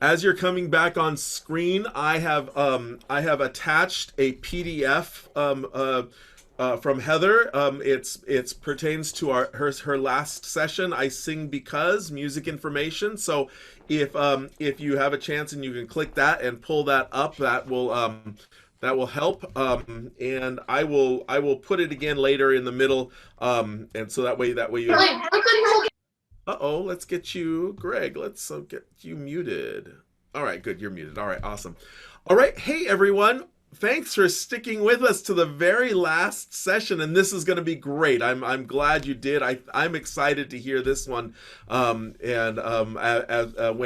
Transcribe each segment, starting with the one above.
as you're coming back on screen, I have attached a PDF from Heather. It's pertains to her last session. I sing because music information. So if you have a chance and you can click that and pull that up, that will help. And I will put it again later in the middle. And so that way you. Uh-oh, let's get you, Greg. Let's get you muted. All right, good. You're muted. All right, awesome. All right, hey everyone. Thanks for sticking with us to the very last session, and this is going to be great. I'm glad you did. I'm excited to hear this one. When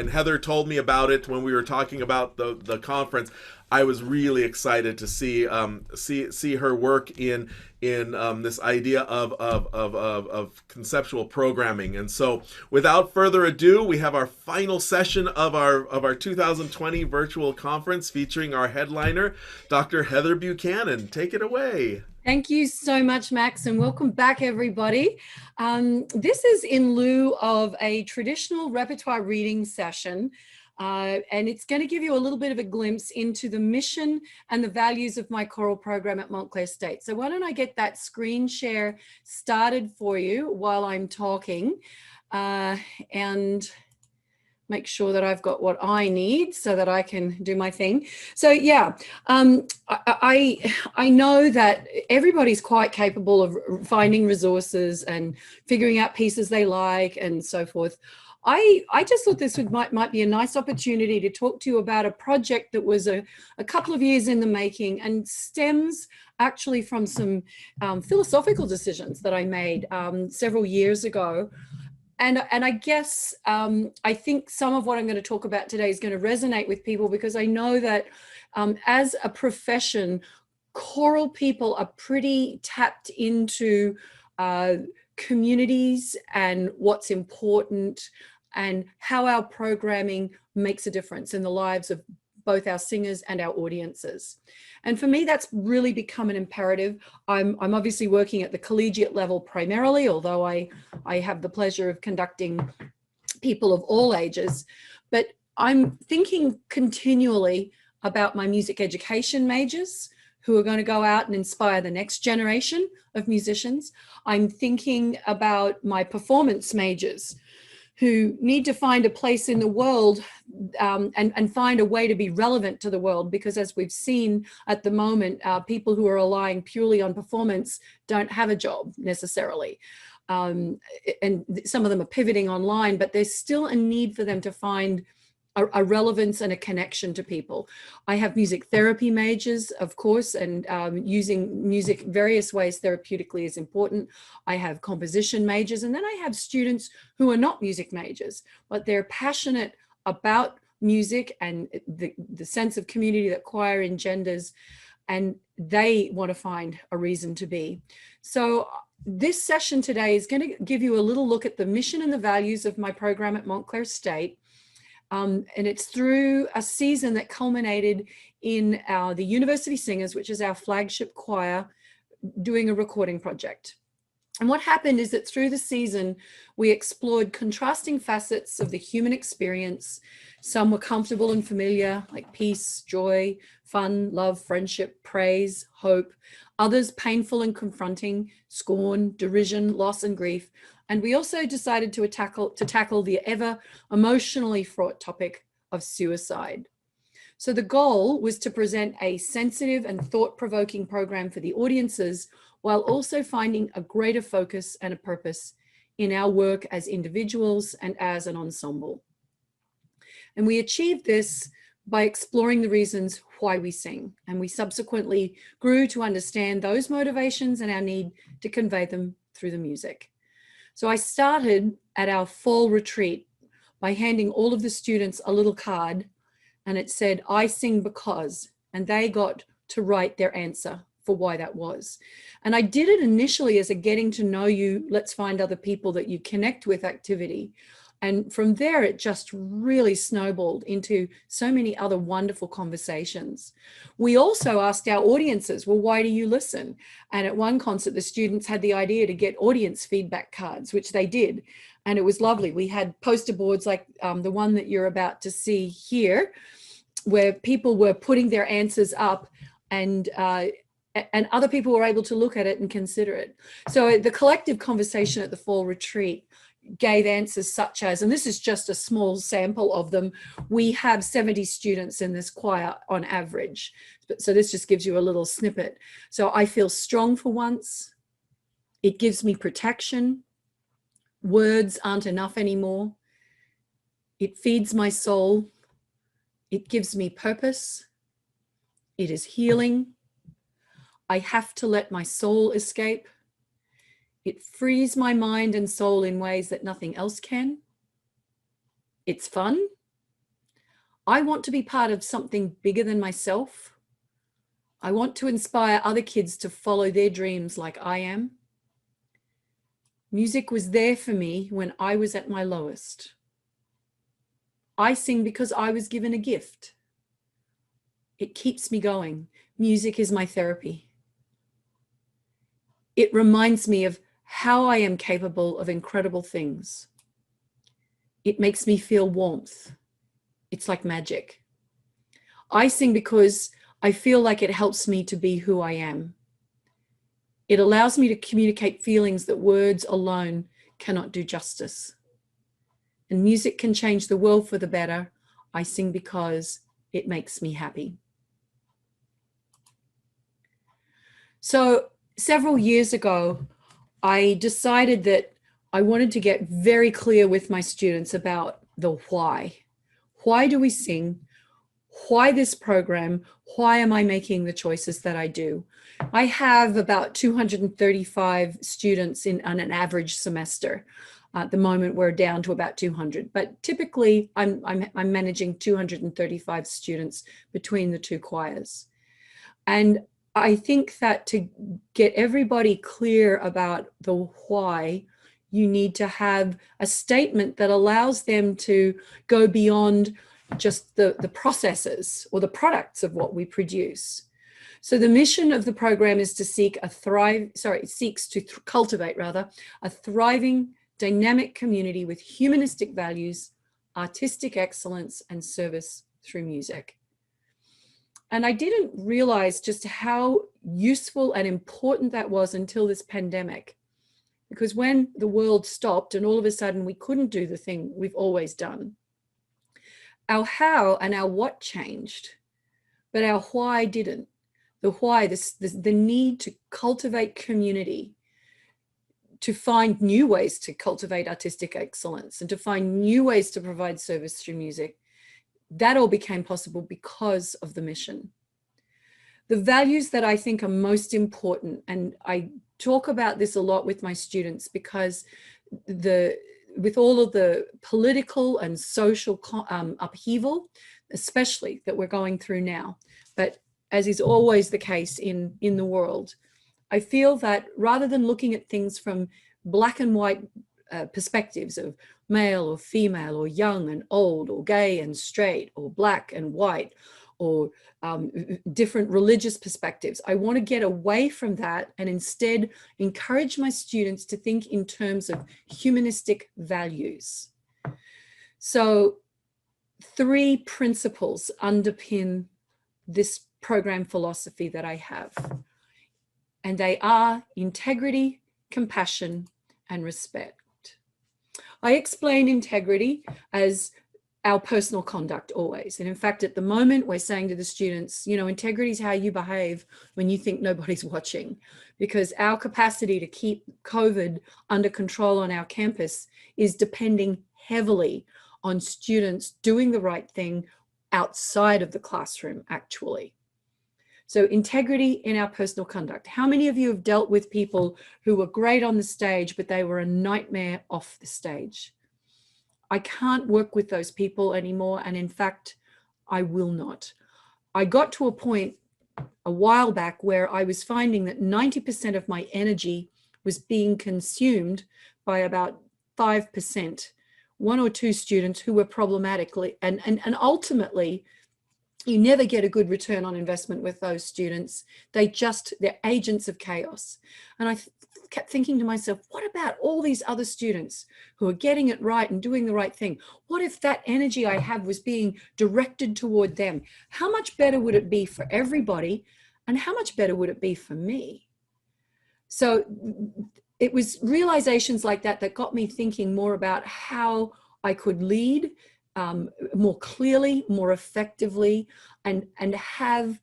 Heather told me about it when we were talking about the conference, I was really excited to see her work in this idea of conceptual programming. And so, without further ado, we have our final session of our 2020 virtual conference featuring our headliner, Dr. Heather Buchanan. Take it away. Thank you so much, Max, and welcome back, everybody. This is in lieu of a traditional repertoire reading session. And it's going to give you a little bit of a glimpse into the mission and the values of my choral program at Montclair State. So why don't I get that screen share started for you while I'm talking, and make sure that I've got what I need so that I can do my thing. So yeah, I know that everybody's quite capable of finding resources and figuring out pieces they like and so forth. I just thought this might be a nice opportunity to talk to you about a project that was a couple of years in the making and stems actually from some philosophical decisions that I made several years ago. And I guess I think some of what I'm going to talk about today is going to resonate with people, because I know that as a profession, choral people are pretty tapped into communities and what's important and how our programming makes a difference in the lives of both our singers and our audiences. And for me, that's really become an imperative. I'm obviously working at the collegiate level primarily, although I have the pleasure of conducting people of all ages, but I'm thinking continually about my music education majors who are going to go out and inspire the next generation of musicians. I'm thinking about my performance majors who need to find a place in the world and find a way to be relevant to the world, because as we've seen at the moment, people who are relying purely on performance don't have a job necessarily. And some of them are pivoting online, but there's still a need for them to find a relevance and a connection to people. I have music therapy majors, of course, and using music various ways therapeutically is important. I have composition majors, and then I have students who are not music majors, but they're passionate about music and the sense of community that choir engenders, and they want to find a reason to be. So this session today is going to give you a little look at the mission and the values of my program at Montclair State. And it's through a season that culminated in the University Singers, which is our flagship choir, doing a recording project. And what happened is that through the season, we explored contrasting facets of the human experience. Some were comfortable and familiar, like peace, joy, fun, love, friendship, praise, hope. Others painful and confronting, scorn, derision, loss, and grief. And we also decided to tackle the ever emotionally fraught topic of suicide. So the goal was to present a sensitive and thought-provoking program for the audiences, while also finding a greater focus and a purpose in our work as individuals and as an ensemble. And we achieved this by exploring the reasons why we sing. And we subsequently grew to understand those motivations and our need to convey them through the music. So I started at our fall retreat by handing all of the students a little card, and it said, "I sing because," and they got to write their answer for why that was. And I did it initially as a getting to know you, let's find other people that you connect with activity. And from there, it just really snowballed into so many other wonderful conversations. We also asked our audiences, well, why do you listen? And at one concert, the students had the idea to get audience feedback cards, which they did. And it was lovely. We had poster boards like the one that you're about to see here, where people were putting their answers up, and other people were able to look at it and consider it. So the collective conversation at the fall retreat gave answers such as, and this is just a small sample of them, we have 70 students in this choir on average. So this just gives you a little snippet. So I feel strong for once. It gives me protection. Words aren't enough anymore. It feeds my soul. It gives me purpose. It is healing. I have to let my soul escape. It frees my mind and soul in ways that nothing else can. It's fun. I want to be part of something bigger than myself. I want to inspire other kids to follow their dreams like I am. Music was there for me when I was at my lowest. I sing because I was given a gift. It keeps me going. Music is my therapy. It reminds me of how I am capable of incredible things. It makes me feel warmth. It's like magic. I sing because I feel like it helps me to be who I am. It allows me to communicate feelings that words alone cannot do justice. And music can change the world for the better. I sing because it makes me happy. So several years ago, I decided that I wanted to get very clear with my students about the why. Why do we sing? Why this program? Why am I making the choices that I do? I have about 235 students on an average semester. At the moment, we're down to about 200, but typically I'm managing 235 students between the two choirs. And I think that to get everybody clear about the why, you need to have a statement that allows them to go beyond just the processes or the products of what we produce. So the mission of the program is to cultivate a thriving, dynamic community with humanistic values, artistic excellence, and service through music. And I didn't realize just how useful and important that was until this pandemic. Because when the world stopped and all of a sudden we couldn't do the thing we've always done, our how and our what changed, but our why didn't. The why, the need to cultivate community, to find new ways to cultivate artistic excellence and to find new ways to provide service through music, that all became possible because of the mission. The values that I think are most important, and I talk about this a lot with my students because with all of the political and social upheaval, especially that we're going through now, but as is always the case in the world, I feel that rather than looking at things from black and white perspectives of male or female or young and old or gay and straight or black and white or different religious perspectives, I want to get away from that and instead encourage my students to think in terms of humanistic values. So 3 principles underpin this program philosophy that I have. And they are integrity, compassion, and respect. I explain integrity as our personal conduct always. And in fact, at the moment, we're saying to the students, integrity is how you behave when you think nobody's watching, because our capacity to keep COVID under control on our campus is depending heavily on students doing the right thing outside of the classroom, actually. So integrity in our personal conduct. How many of you have dealt with people who were great on the stage, but they were a nightmare off the stage? I can't work with those people anymore. And in fact, I will not. I got to a point a while back where I was finding that 90% of my energy was being consumed by about 5%, 1 or 2 students who were problematically, and ultimately, you never get a good return on investment with those students. They're agents of chaos. And I kept thinking to myself, what about all these other students who are getting it right and doing the right thing? What if that energy I have was being directed toward them? How much better would it be for everybody? And how much better would it be for me? So it was realizations like that that got me thinking more about how I could lead more clearly, more effectively, and have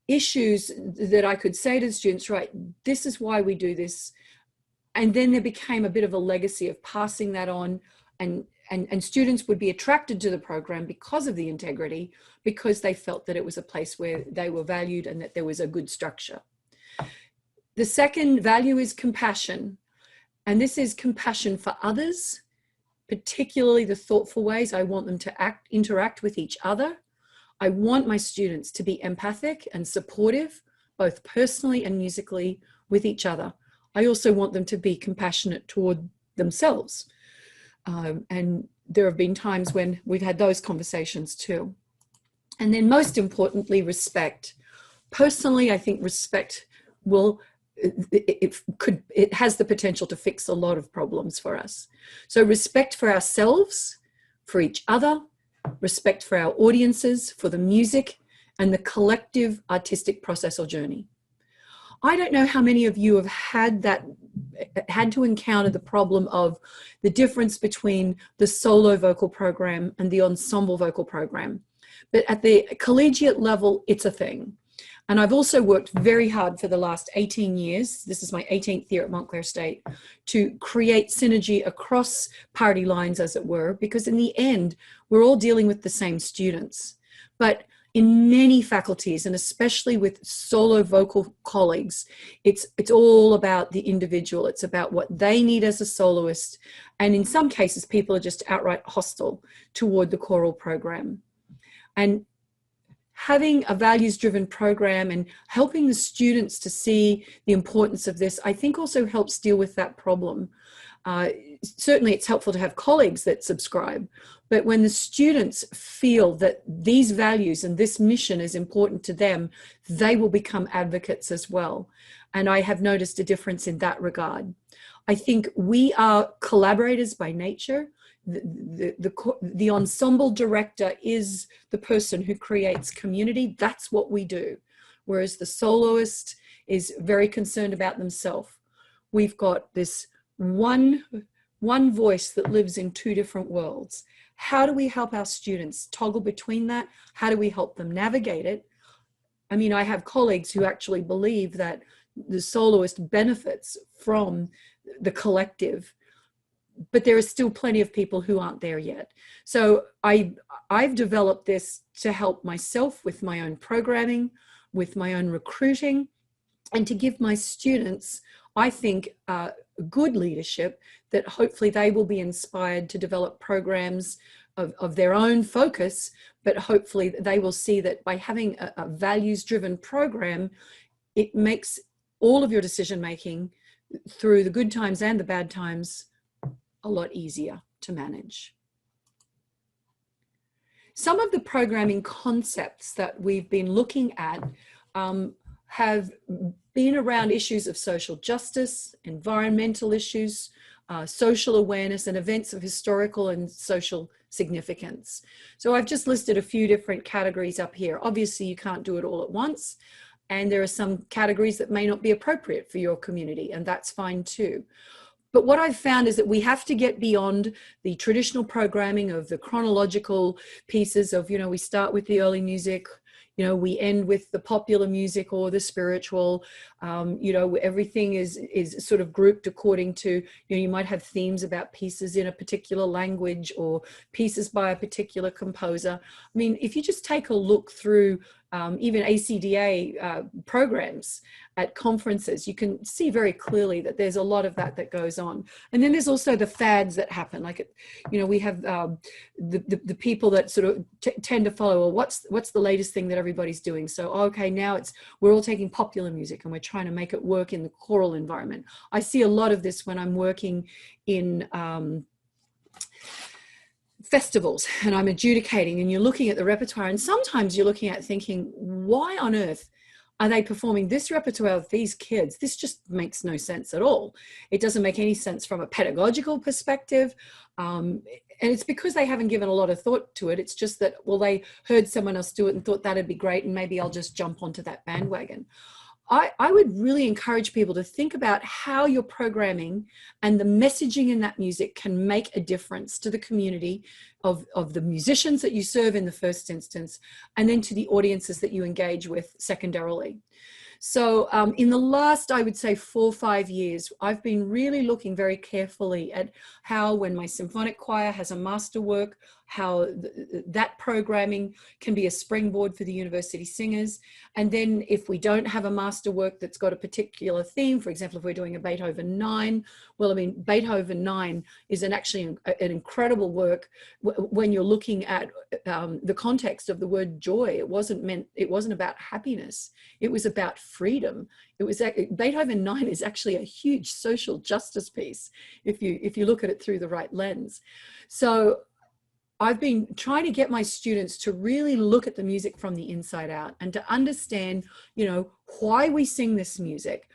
issues that I could say to the students, right, this is why we do this. And then there became a bit of a legacy of passing that on, and students would be attracted to the program because of the integrity, because they felt that it was a place where they were valued and that there was a good structure. The second value is compassion. And this is compassion for others, particularly the thoughtful ways I want them to interact with each other. I want my students to be empathic and supportive, both personally and musically, with each other. I also want them to be compassionate toward themselves. And there have been times when we've had those conversations too. And then most importantly, respect. Personally, I think respect will, it has the potential to fix a lot of problems for us. So respect for ourselves, for each other, respect for our audiences, for the music, and the collective artistic process or journey. I don't know how many of you have had to encounter the problem of the difference between the solo vocal program and the ensemble vocal program. But at the collegiate level, it's a thing. And I've also worked very hard for the last 18 years, this is my 18th year at Montclair State, to create synergy across party lines, as it were, because in the end, we're all dealing with the same students. But in many faculties, and especially with solo vocal colleagues, it's all about the individual. It's about what they need as a soloist. And in some cases, people are just outright hostile toward the choral program. And having a values-driven program and helping the students to see the importance of this, I think also helps deal with that problem. Certainly it's helpful to have colleagues that subscribe, but when the students feel that these values and this mission is important to them, they will become advocates as well. And I have noticed a difference in that regard. I think we are collaborators by nature. The ensemble director is the person who creates community. That's what we do. Whereas the soloist is very concerned about themselves. We've got this one voice that lives in two different worlds. How do we help our students toggle between that? How do we help them navigate it? I mean, I have colleagues who actually believe that the soloist benefits from the collective, but there are still plenty of people who aren't there yet. So I've developed this to help myself with my own programming, with my own recruiting, and to give my students, I think, good leadership that hopefully they will be inspired to develop programs of their own focus, but hopefully they will see that by having a values-driven program, it makes all of your decision-making through the good times and the bad times a lot easier to manage. Some of the programming concepts that we've been looking at have been around issues of social justice, environmental issues, social awareness, and events of historical and social significance. So I've just listed a few different categories up here. Obviously, you can't do it all at once, and there are some categories that may not be appropriate for your community, and that's fine too. But what I've found is that we have to get beyond the traditional programming of the chronological pieces of, you know, we start with the early music, you know, we end with the popular music or the spiritual, you know, everything is sort of grouped according to, you know, you might have themes about pieces in a particular language or pieces by a particular composer. I mean, if you just take a look through even ACDA programs at conferences, you can see very clearly that there's a lot of that goes on. And then there's also the fads that happen. Like, you know, we have the people that sort of tend to follow, well, what's the latest thing that everybody's doing? So, okay, now we're all taking popular music and we're trying to make it work in the choral environment. I see a lot of this when I'm working in festivals and I'm adjudicating, and you're looking at the repertoire, and sometimes you're looking at thinking, why on earth are they performing this repertoire of these kids? This just makes no sense at all. It doesn't make any sense from a pedagogical perspective. And it's because they haven't given a lot of thought to it. It's just that, well, they heard someone else do it and thought that'd be great, and maybe I'll just jump onto that bandwagon. I would really encourage people to think about how your programming and the messaging in that music can make a difference to the community of the musicians that you serve in the first instance, and then to the audiences that you engage with secondarily. So in the last, I would say 4 or 5 years, I've been really looking very carefully at how, when my symphonic choir has a masterwork, how that programming can be a springboard for the university singers. And then if we don't have a masterwork that's got a particular theme, for example, if we're doing a Beethoven 9, well, I mean, Beethoven 9 is actually an incredible work when you're looking at the context of the word joy. It wasn't about happiness. It was about freedom. Beethoven 9 is actually a huge social justice piece if you look at it through the right lens. So I've been trying to get my students to really look at the music from the inside out and to understand, why we sing this music.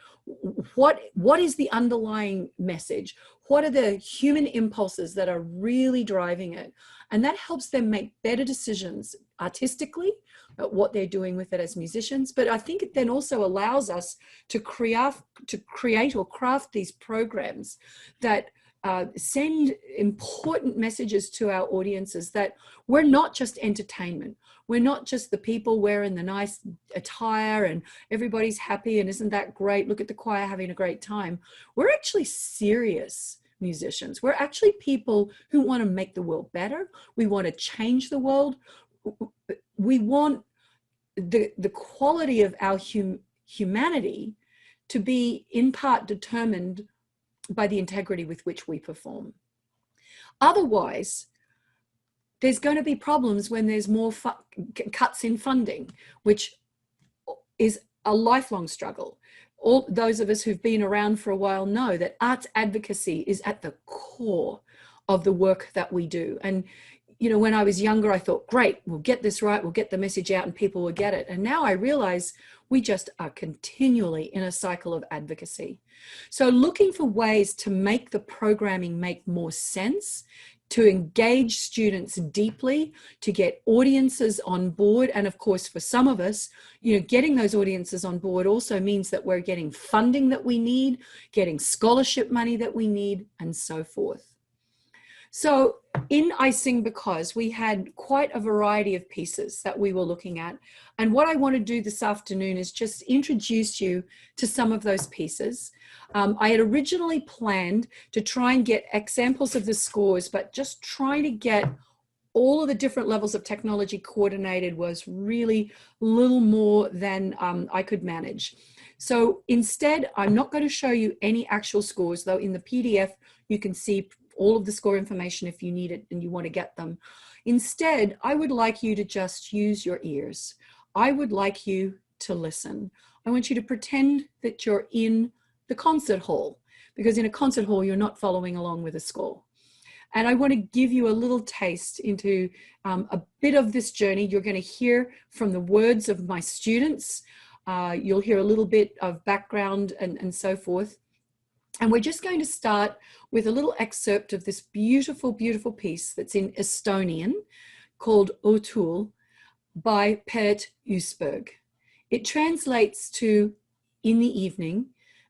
What is the underlying message? What are the human impulses that are really driving it? And that helps them make better decisions artistically at what they're doing with it as musicians. But I think it then also allows us to create or craft these programs that send important messages to our audiences, that we're not just entertainment. We're not just the people wearing the nice attire and everybody's happy and isn't that great? Look at the choir having a great time. We're actually serious musicians. We're actually people who want to make the world better. We want to change the world. We want the quality of our humanity to be in part determined by the integrity with which we perform. Otherwise, there's going to be problems when there's more cuts in funding, which is a lifelong struggle. All those of us who've been around for a while know that arts advocacy is at the core of the work that we do. And when I was younger, I thought, great, we'll get this right, we'll get the message out and people will get it. And now I realize we just are continually in a cycle of advocacy. So looking for ways to make the programming make more sense, to engage students deeply, to get audiences on board. And of course, for some of us, getting those audiences on board also means that we're getting funding that we need, getting scholarship money that we need, and so forth. So in I Sing Because, we had quite a variety of pieces that we were looking at. And what I want to do this afternoon is just introduce you to some of those pieces. I had originally planned to try and get examples of the scores, but just trying to get all of the different levels of technology coordinated was really a little more than I could manage. So instead, I'm not going to show you any actual scores, though in the PDF, you can see all of the score information if you need it and you want to get them. Instead, I would like you to just use your ears. I would like you to listen. I want you to pretend that you're in the concert hall, because in a concert hall, you're not following along with a score. And I want to give you a little taste into a bit of this journey. You're going to hear from the words of my students. You'll hear a little bit of background and so forth. And we're just going to start with a little excerpt of this beautiful, beautiful piece that's in Estonian called O'Toole by Peet Uusberg. It translates to in the evening.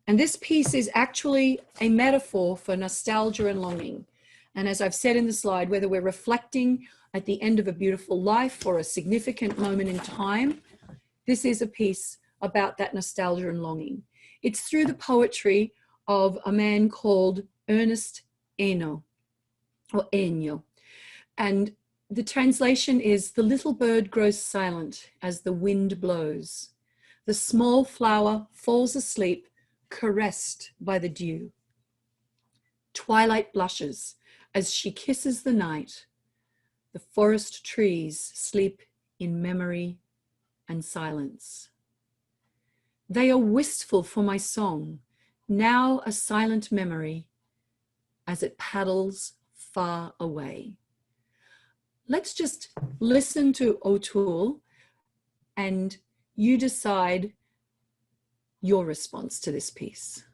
And this piece is actually a metaphor for nostalgia and longing. And as I've said in the slide, whether we're reflecting at the end of a beautiful life or a significant moment in time, this is a piece about that nostalgia and longing. It's through the poetry of a man called Ernest Eno, or Ennio. And the translation is, the little bird grows silent as the wind blows. The small flower falls asleep, caressed by the dew. Twilight blushes as she kisses the night. The forest trees sleep in memory and silence. They are wistful for my song, now a silent memory as it paddles far away. Let's just listen to O'Toole and you decide your response to this piece?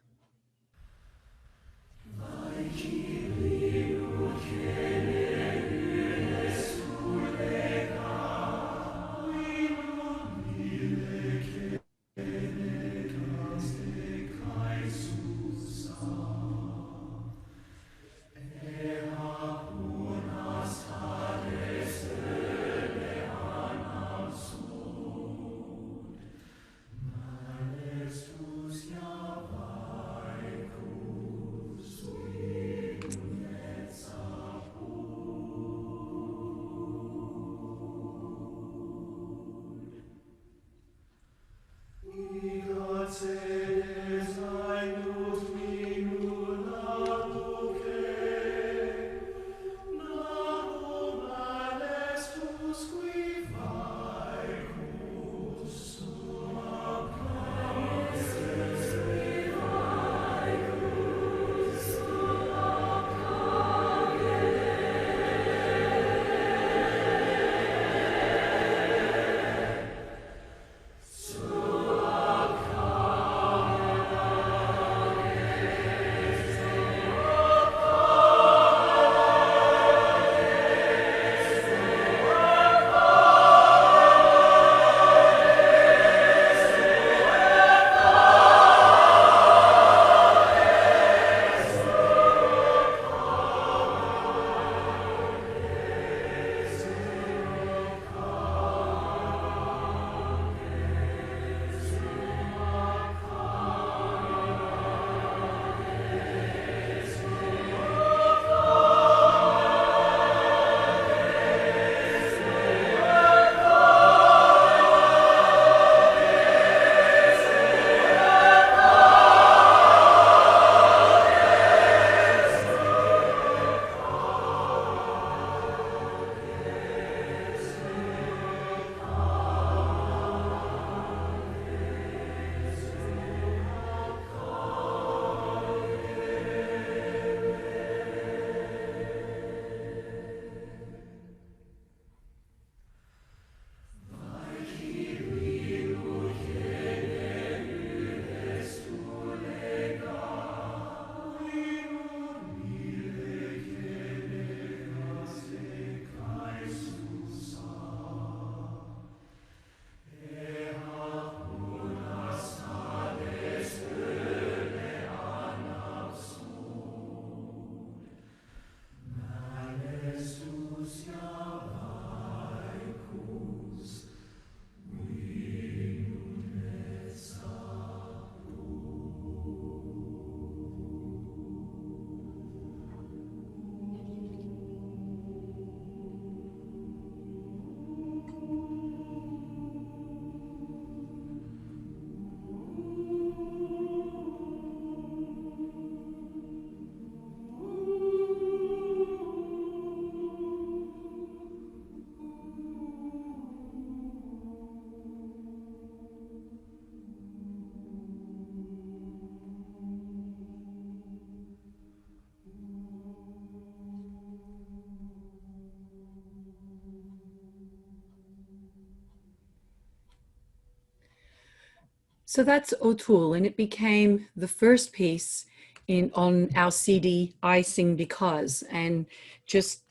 So that's O'Toole, and it became the first piece on our CD, I Sing Because. And just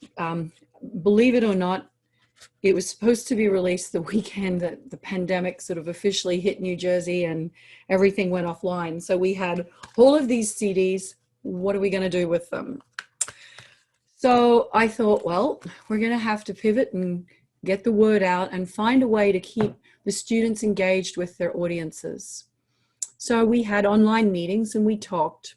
believe it or not, it was supposed to be released the weekend that the pandemic sort of officially hit New Jersey and everything went offline. So we had all of these CDs. What are we going to do with them? So I thought, well, we're going to have to pivot and get the word out and find a way to keep the students engaged with their audiences. So we had online meetings and we talked,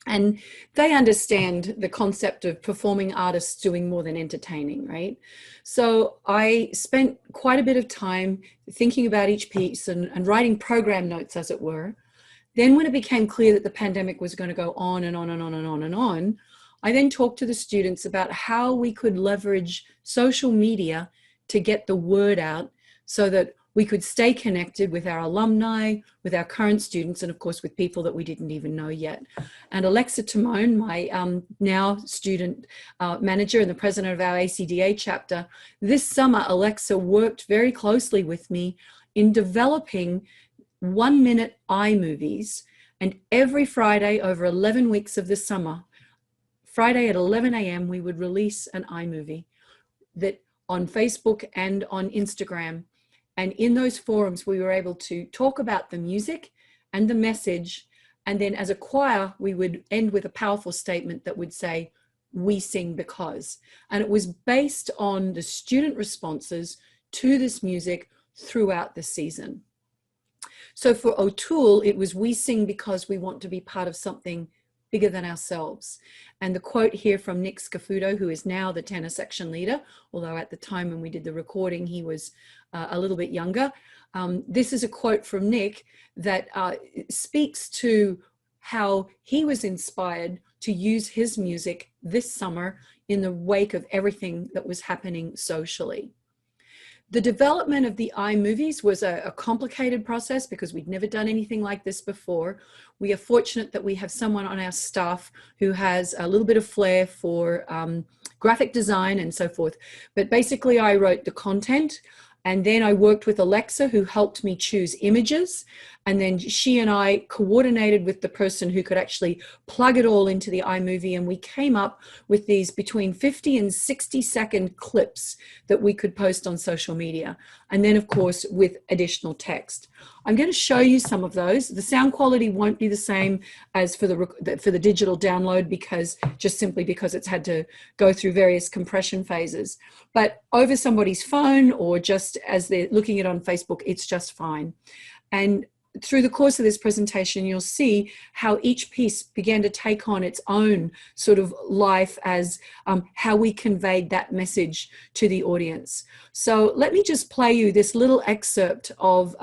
and they understand the concept of performing artists doing more than entertaining, right? So I spent quite a bit of time thinking about each piece and writing program notes, as it were. Then when it became clear that the pandemic was going to go on and on and on and on and on, I then talked to the students about how we could leverage social media to get the word out so that we could stay connected with our alumni, with our current students, and of course with people that we didn't even know yet. And Alexa Timone, my now student manager and the president of our ACDA chapter, this summer Alexa worked very closely with me in developing 1-minute iMovies. And every Friday over 11 weeks of the summer, Friday at 11 a.m., we would release an iMovie that on Facebook and on Instagram. And in those forums, we were able to talk about the music and the message. And then as a choir, we would end with a powerful statement that would say, "We sing because." And it was based on the student responses to this music throughout the season. So for O'Toole, it was, "We sing because we want to be part of something bigger than ourselves." And the quote here from Nick Scafuto, who is now the tenor section leader, although at the time when we did the recording, he was a little bit younger. This is a quote from Nick that speaks to how he was inspired to use his music this summer in the wake of everything that was happening socially. The development of the iMovies was a complicated process because we'd never done anything like this before. We are fortunate that we have someone on our staff who has a little bit of flair for graphic design and so forth. But basically, I wrote the content, and then I worked with Alexa, who helped me choose images. And then she and I coordinated with the person who could actually plug it all into the iMovie. And we came up with these between 50 and 60-second clips that we could post on social media. And then, of course, with additional text. I'm going to show you some of those. The sound quality won't be the same as for the digital download, because just simply because it's had to go through various compression phases. But over somebody's phone or just as they're looking at it on Facebook, it's just fine. And through the course of this presentation, you'll see how each piece began to take on its own sort of life as how we conveyed that message to the audience. So let me just play you this little excerpt of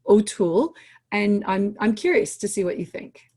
O'Toole, and I'm curious to see what you think.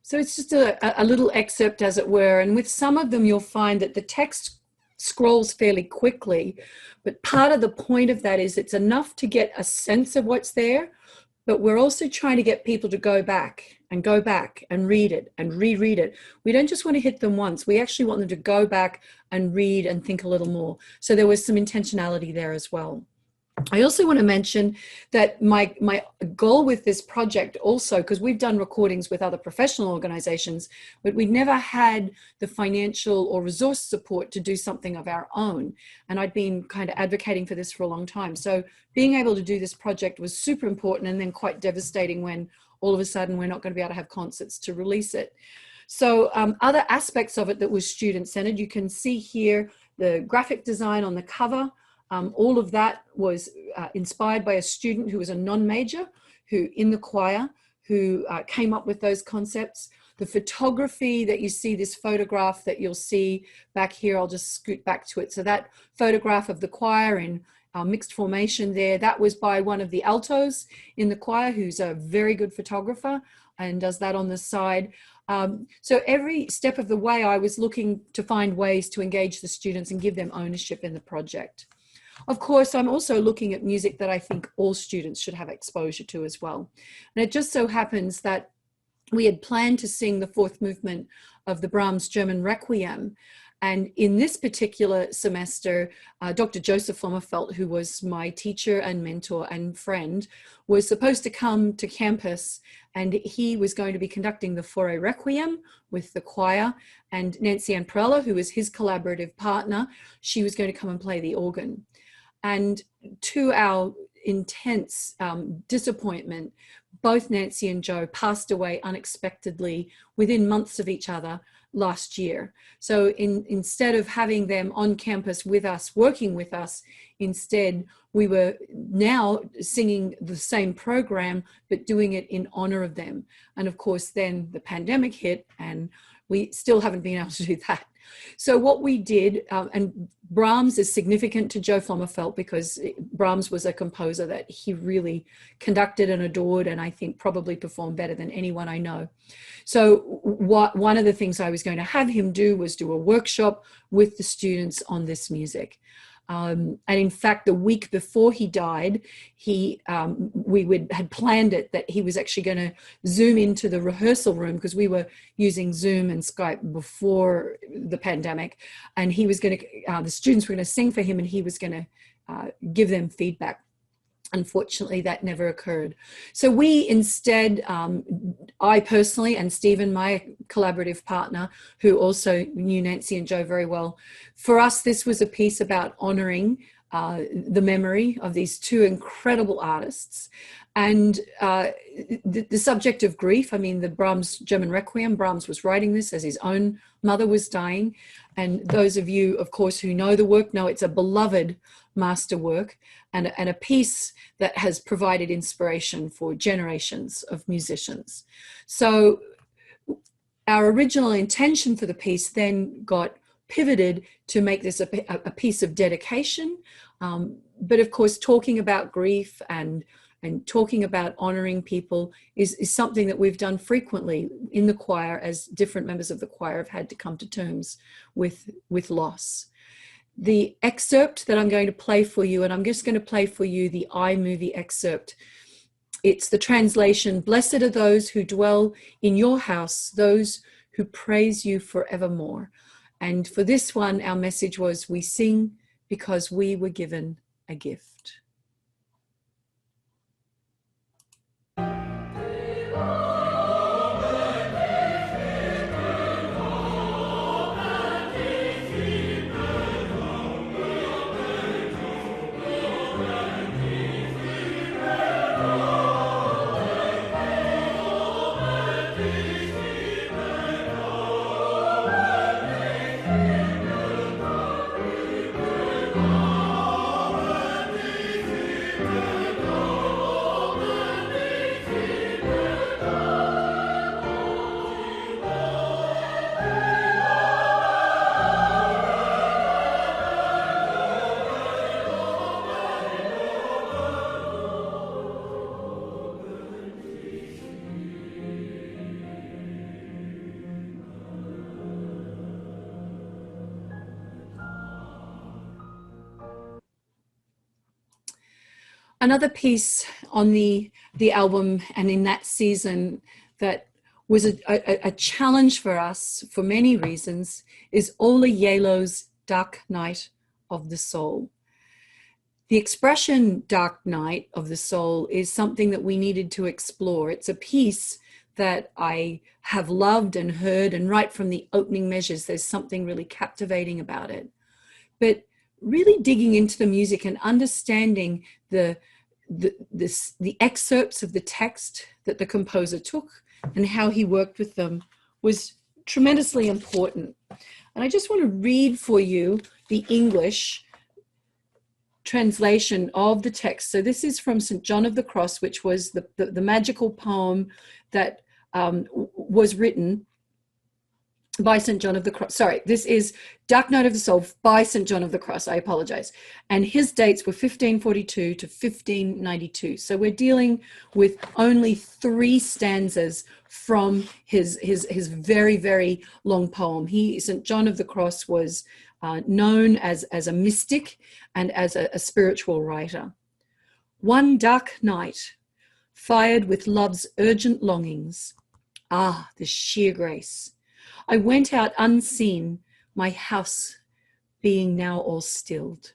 So it's just a little excerpt, as it were. And with some of them, you'll find that the text scrolls fairly quickly. But part of the point of that is it's enough to get a sense of what's there. But we're also trying to get people to go back and read it and reread it. We don't just want to hit them once. We actually want them to go back and read and think a little more. So there was some intentionality there as well. I also want to mention that my goal with this project also, because we've done recordings with other professional organizations, but we never had the financial or resource support to do something of our own. And I'd been kind of advocating for this for a long time. So being able to do this project was super important, and then quite devastating when all of a sudden we're not going to be able to have concerts to release it. So other aspects of it that was student-centered, you can see here the graphic design on the cover. All of that was inspired by a student who was a non-major who in the choir who came up with those concepts. The photography that you see, this photograph that you'll see back here, I'll just scoot back to it. So that photograph of the choir in mixed formation there, that was by one of the altos in the choir who's a very good photographer and does that on the side. So every step of the way, I was looking to find ways to engage the students and give them ownership in the project. Of course, I'm also looking at music that I think all students should have exposure to as well. And it just so happens that we had planned to sing the fourth movement of the Brahms German Requiem. And in this particular semester, Dr. Joseph Flommerfelt, who was my teacher and mentor and friend, was supposed to come to campus, and he was going to be conducting the Fore Requiem with the choir, and Nancy Ann Perella, who was his collaborative partner, she was going to come and play the organ. And to our intense disappointment, both Nancy and Joe passed away unexpectedly within months of each other last year. So instead of having them on campus with us, working with us, instead we were now singing the same program, but doing it in honor of them. And of course, then the pandemic hit and we still haven't been able to do that. So what we did, and Brahms is significant to Joe Flommerfelt because Brahms was a composer that he really conducted and adored, and I think probably performed better than anyone I know. So one of the things I was going to have him do was do a workshop with the students on this music. And in fact, the week before he died, we had planned it that he was actually going to Zoom into the rehearsal room, because we were using Zoom and Skype before the pandemic. And he was going to, the students were going to sing for him and he was going to give them feedback. Unfortunately, that never occurred. So we instead, I personally, and Stephen, my collaborative partner, who also knew Nancy and Joe very well, for us, this was a piece about honoring the memory of these two incredible artists. And the subject of grief, I mean, the Brahms German Requiem, Brahms was writing this as his own mother was dying. And those of you, of course, who know the work know it's a beloved masterwork and a piece that has provided inspiration for generations of musicians. So our original intention for the piece then got pivoted to make this a piece of dedication. But of course, talking about grief and talking about honoring people is something that we've done frequently in the choir, as different members of the choir have had to come to terms with loss. The excerpt that I'm going to play for you, and I'm just going to play for you the iMovie excerpt. It's the translation, "Blessed are those who dwell in your house, those who praise you forevermore." And for this one, our message was, we sing because we were given a gift. Another piece on the album and in that season that was a challenge for us for many reasons is Ola Yelo's Dark Night of the Soul. The expression Dark Night of the Soul is something that we needed to explore. It's a piece that I have loved and heard, and right from the opening measures, there's something really captivating about it. But really digging into the music and understanding the excerpts of the text that the composer took and how he worked with them was tremendously important. And I just want to read for you the English translation of the text. So this is from St. John of the Cross, which was the magical poem that was written by St. John of the Cross. Sorry, this is Dark Night of the Soul by St. John of the Cross. I apologize. And his dates were 1542 to 1592. So we're dealing with only 3 stanzas from his very, very long poem. St. John of the Cross was known as a mystic and as a spiritual writer. One dark night, fired with love's urgent longings, ah, the sheer grace, I went out unseen, my house being now all stilled.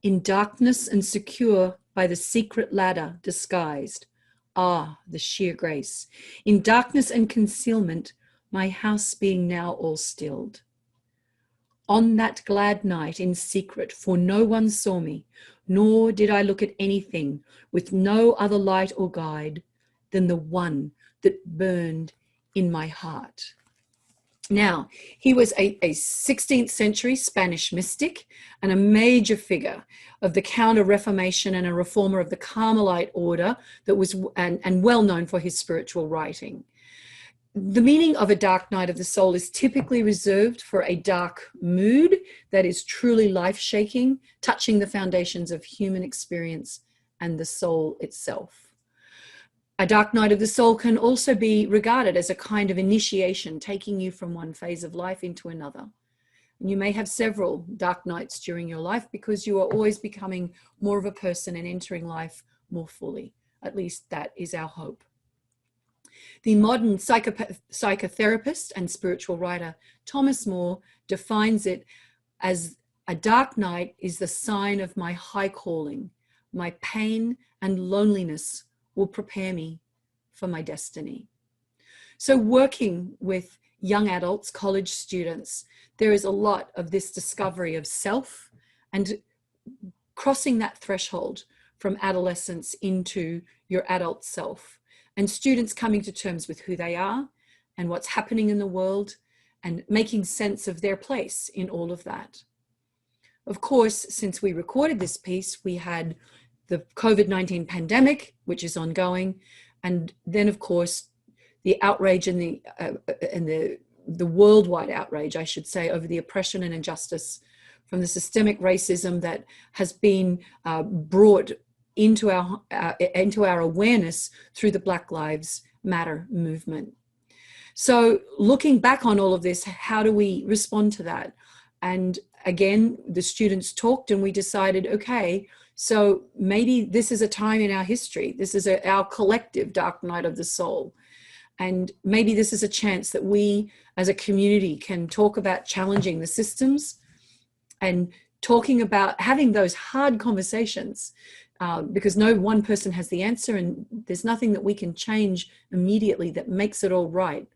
In darkness and secure by the secret ladder disguised, ah, the sheer grace, in darkness and concealment, my house being now all stilled. On that glad night in secret, for no one saw me, nor did I look at anything, with no other light or guide, than the one that burned in my heart. Now, he was a 16th century Spanish mystic and a major figure of the Counter-Reformation and a reformer of the Carmelite order that was and well known for his spiritual writing. The meaning of a dark night of the soul is typically reserved for a dark mood that is truly life-shaking, touching the foundations of human experience and the soul itself. A dark night of the soul can also be regarded as a kind of initiation, taking you from one phase of life into another. And you may have several dark nights during your life because you are always becoming more of a person and entering life more fully. At least that is our hope. The modern psychotherapist and spiritual writer Thomas More defines it as a dark night is the sign of my high calling. My pain and loneliness will prepare me for my destiny. So working with young adults, college students, there is a lot of this discovery of self and crossing that threshold from adolescence into your adult self, and students coming to terms with who they are and what's happening in the world and making sense of their place in all of that. Of course, since we recorded this piece, we had the COVID-19 pandemic, which is ongoing, and then, of course, the outrage and the worldwide outrage, I should say, over the oppression and injustice from the systemic racism that has been brought into our awareness through the Black Lives Matter movement. So, looking back on all of this, how do we respond to that? And again, the students talked, and we decided, okay, so maybe this is a time in our history. This is our collective dark night of the soul. And maybe this is a chance that we as a community can talk about challenging the systems and talking about having those hard conversations, because no one person has the answer and there's nothing that we can change immediately that makes it all right.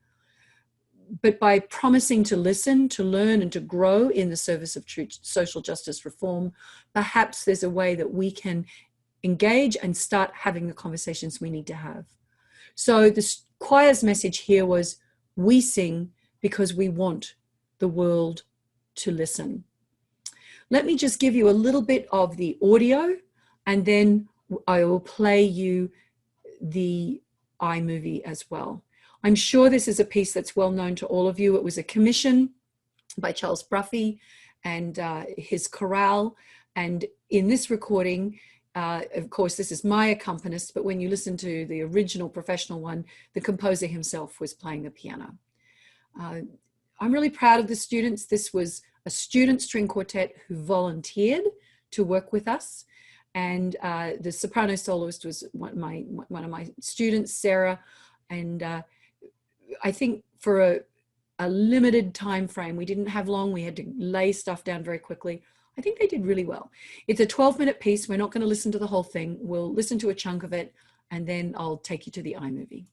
But by promising to listen, to learn, and to grow in the service of true social justice reform, perhaps there's a way that we can engage and start having the conversations we need to have. So the choir's message here was, we sing because we want the world to listen. Let me just give you a little bit of the audio, and then I will play you the iMovie as well. I'm sure this is a piece that's well known to all of you. It was a commission by Charles Bruffy and his chorale. And in this recording, of course, this is my accompanist, but when you listen to the original professional one, the composer himself was playing the piano. I'm really proud of the students. This was a student string quartet who volunteered to work with us. And the soprano soloist was one of my students, Sarah. And I think for a limited time frame, we didn't have long, we had to lay stuff down very quickly. I think they did really well. It's a 12-minute piece. We're not going to listen to the whole thing. We'll listen to a chunk of it, and then I'll take you to the iMovie.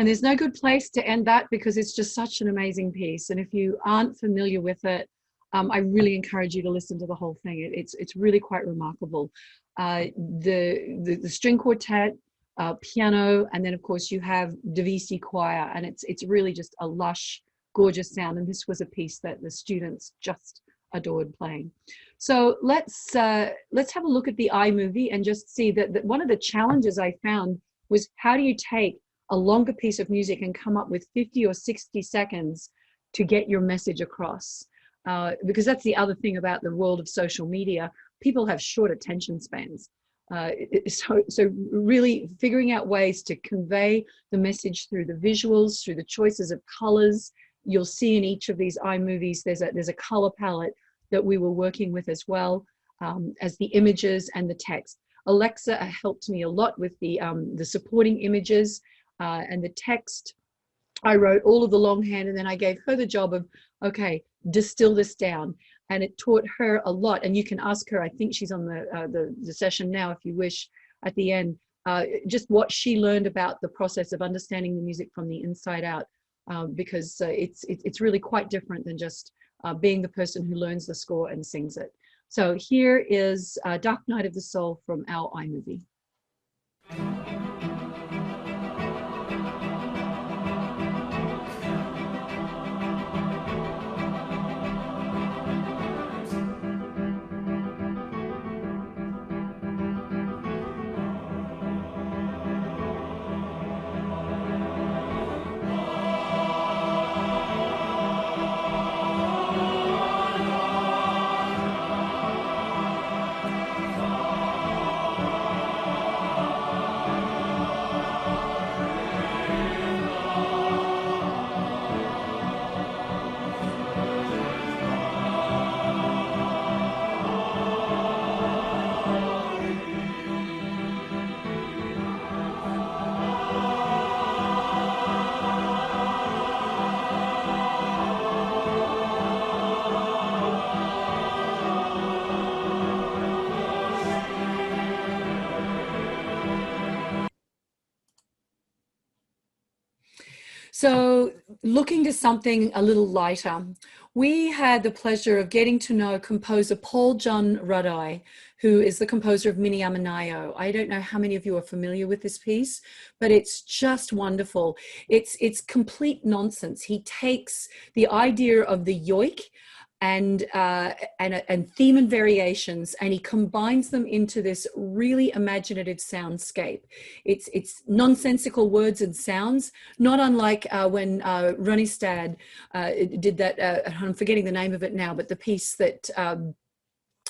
And there's no good place to end that because it's just such an amazing piece. And if you aren't familiar with it, I really encourage you to listen to the whole thing. It's really quite remarkable. The string quartet, piano, and then of course you have Divisi choir, and it's really just a lush, gorgeous sound. And this was a piece that the students just adored playing. So let's have a look at the iMovie and just see that one of the challenges I found was, how do you take a longer piece of music and come up with 50 or 60 seconds to get your message across? Because that's the other thing about the world of social media. People have short attention spans. So really figuring out ways to convey the message through the visuals, through the choices of colors. You'll see in each of these iMovies, there's a color palette that we were working with as well, as the images and the text. Alexa helped me a lot with the supporting images and the text. I wrote all of the longhand, and then I gave her the job of, okay, distill this down. And it taught her a lot. And you can ask her, I think she's on the session now, if you wish, at the end, just what she learned about the process of understanding the music from the inside out, because it's really quite different than just being the person who learns the score and sings it. So here is Dark Night of the Soul from our iMovie. So looking to something a little lighter, we had the pleasure of getting to know composer Paul John Ruddoy, who is the composer of Mini Amanayo. I don't know how many of you are familiar with this piece, but it's just wonderful. It's complete nonsense. He takes the idea of the yoik and theme and variations, and he combines them into this really imaginative soundscape. It's nonsensical words and sounds, not unlike when Runnestad did that. I'm forgetting the name of it now, but the piece that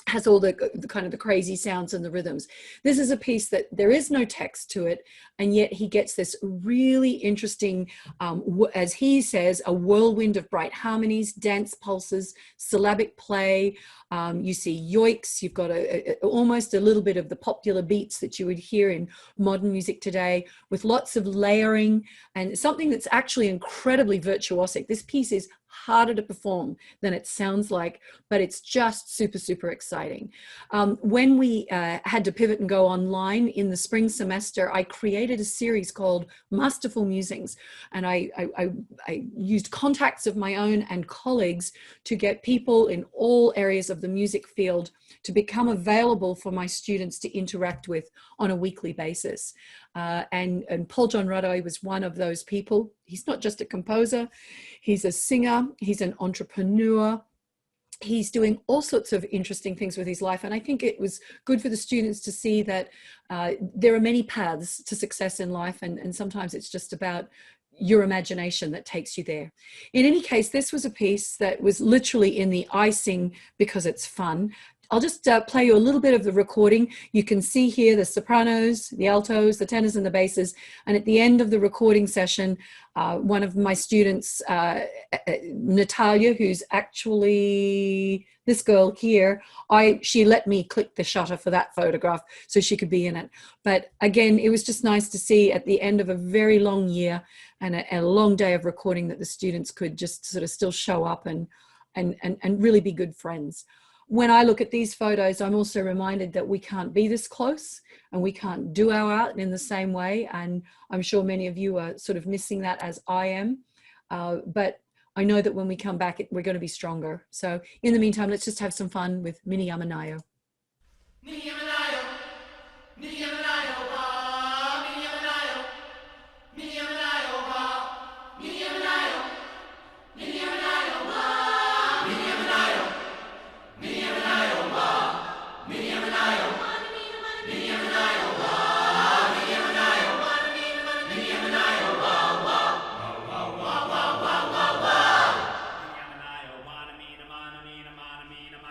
has all the kind of the crazy sounds and the rhythms. This is a piece that there is no text to it, and yet he gets this really interesting, as he says, a whirlwind of bright harmonies, dance pulses, syllabic play. You see yoiks, you've got almost a little bit of the popular beats that you would hear in modern music today, with lots of layering and something that's actually incredibly virtuosic. This piece is harder to perform than it sounds like, but it's just super, super exciting. When we had to pivot and go online in the spring semester, I created a series called Masterful Musings, and I used contacts of my own and colleagues to get people in all areas of the music field to become available for my students to interact with on a weekly basis. And Paul John Ruddoy was one of those people. He's not just a composer, he's a singer, he's an entrepreneur. He's doing all sorts of interesting things with his life. And I think it was good for the students to see that there are many paths to success in life. And sometimes it's just about your imagination that takes you there. In any case, this was a piece that was literally in the I sing because it's fun. I'll just play you a little bit of the recording. You can see here the sopranos, the altos, the tenors, and the basses. And at the end of the recording session, one of my students, Natalia, who's actually this girl here, she let me click the shutter for that photograph so she could be in it. But again, it was just nice to see at the end of a very long year and a long day of recording that the students could just sort of still show up and really be good friends. when I look at these photos, I'm also reminded that we can't be this close and we can't do our art in the same way. And I'm sure many of you are sort of missing that, as I am. But I know that when we come back, we're going to be stronger. So in the meantime, let's just have some fun with Mini Yamanayo. Mini Yamanayo, Mini Yamanayo, Mini Yamanayo, Mini Yamanayo, Mini Yamanayo, Mini Yamanayo, Mini Yamanayo, Mini Yamanayo, Mini Yamanayo, Mini Yamanayo, Mini Yamanayo,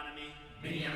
Mini Yamanayo,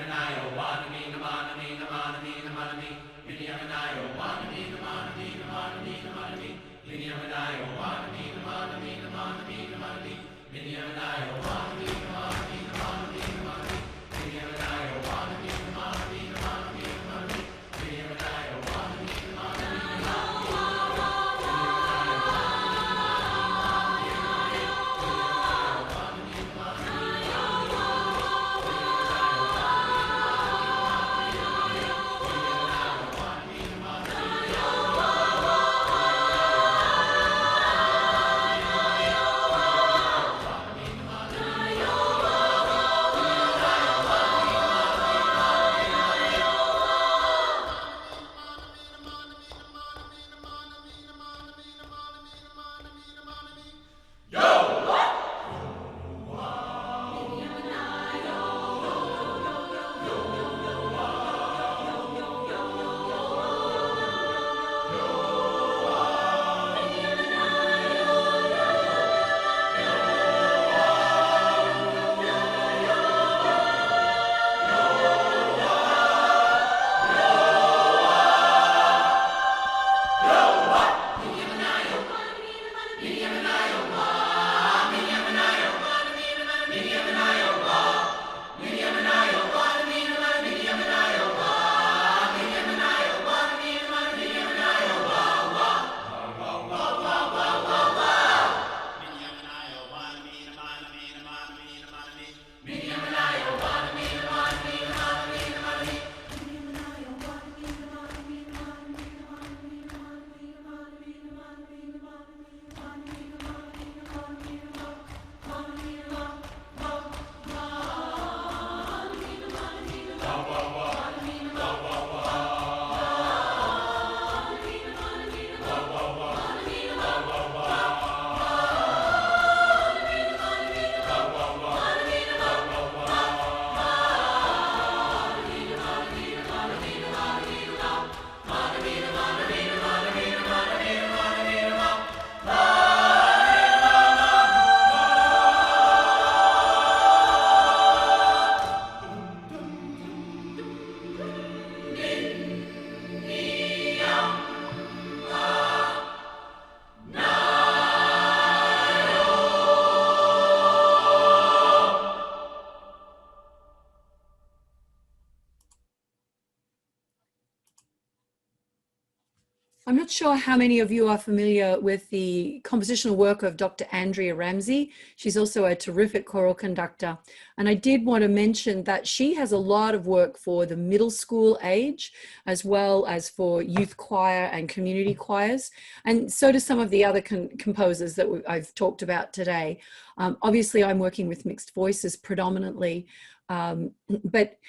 I'm not sure how many of you are familiar with the compositional work of Dr. Andrea Ramsey. She's also a terrific choral conductor. And I did want to mention that she has a lot of work for the middle school age, as well as for youth choir and community choirs. And so do some of the other composers that I've talked about today. Obviously, I'm working with mixed voices predominantly. But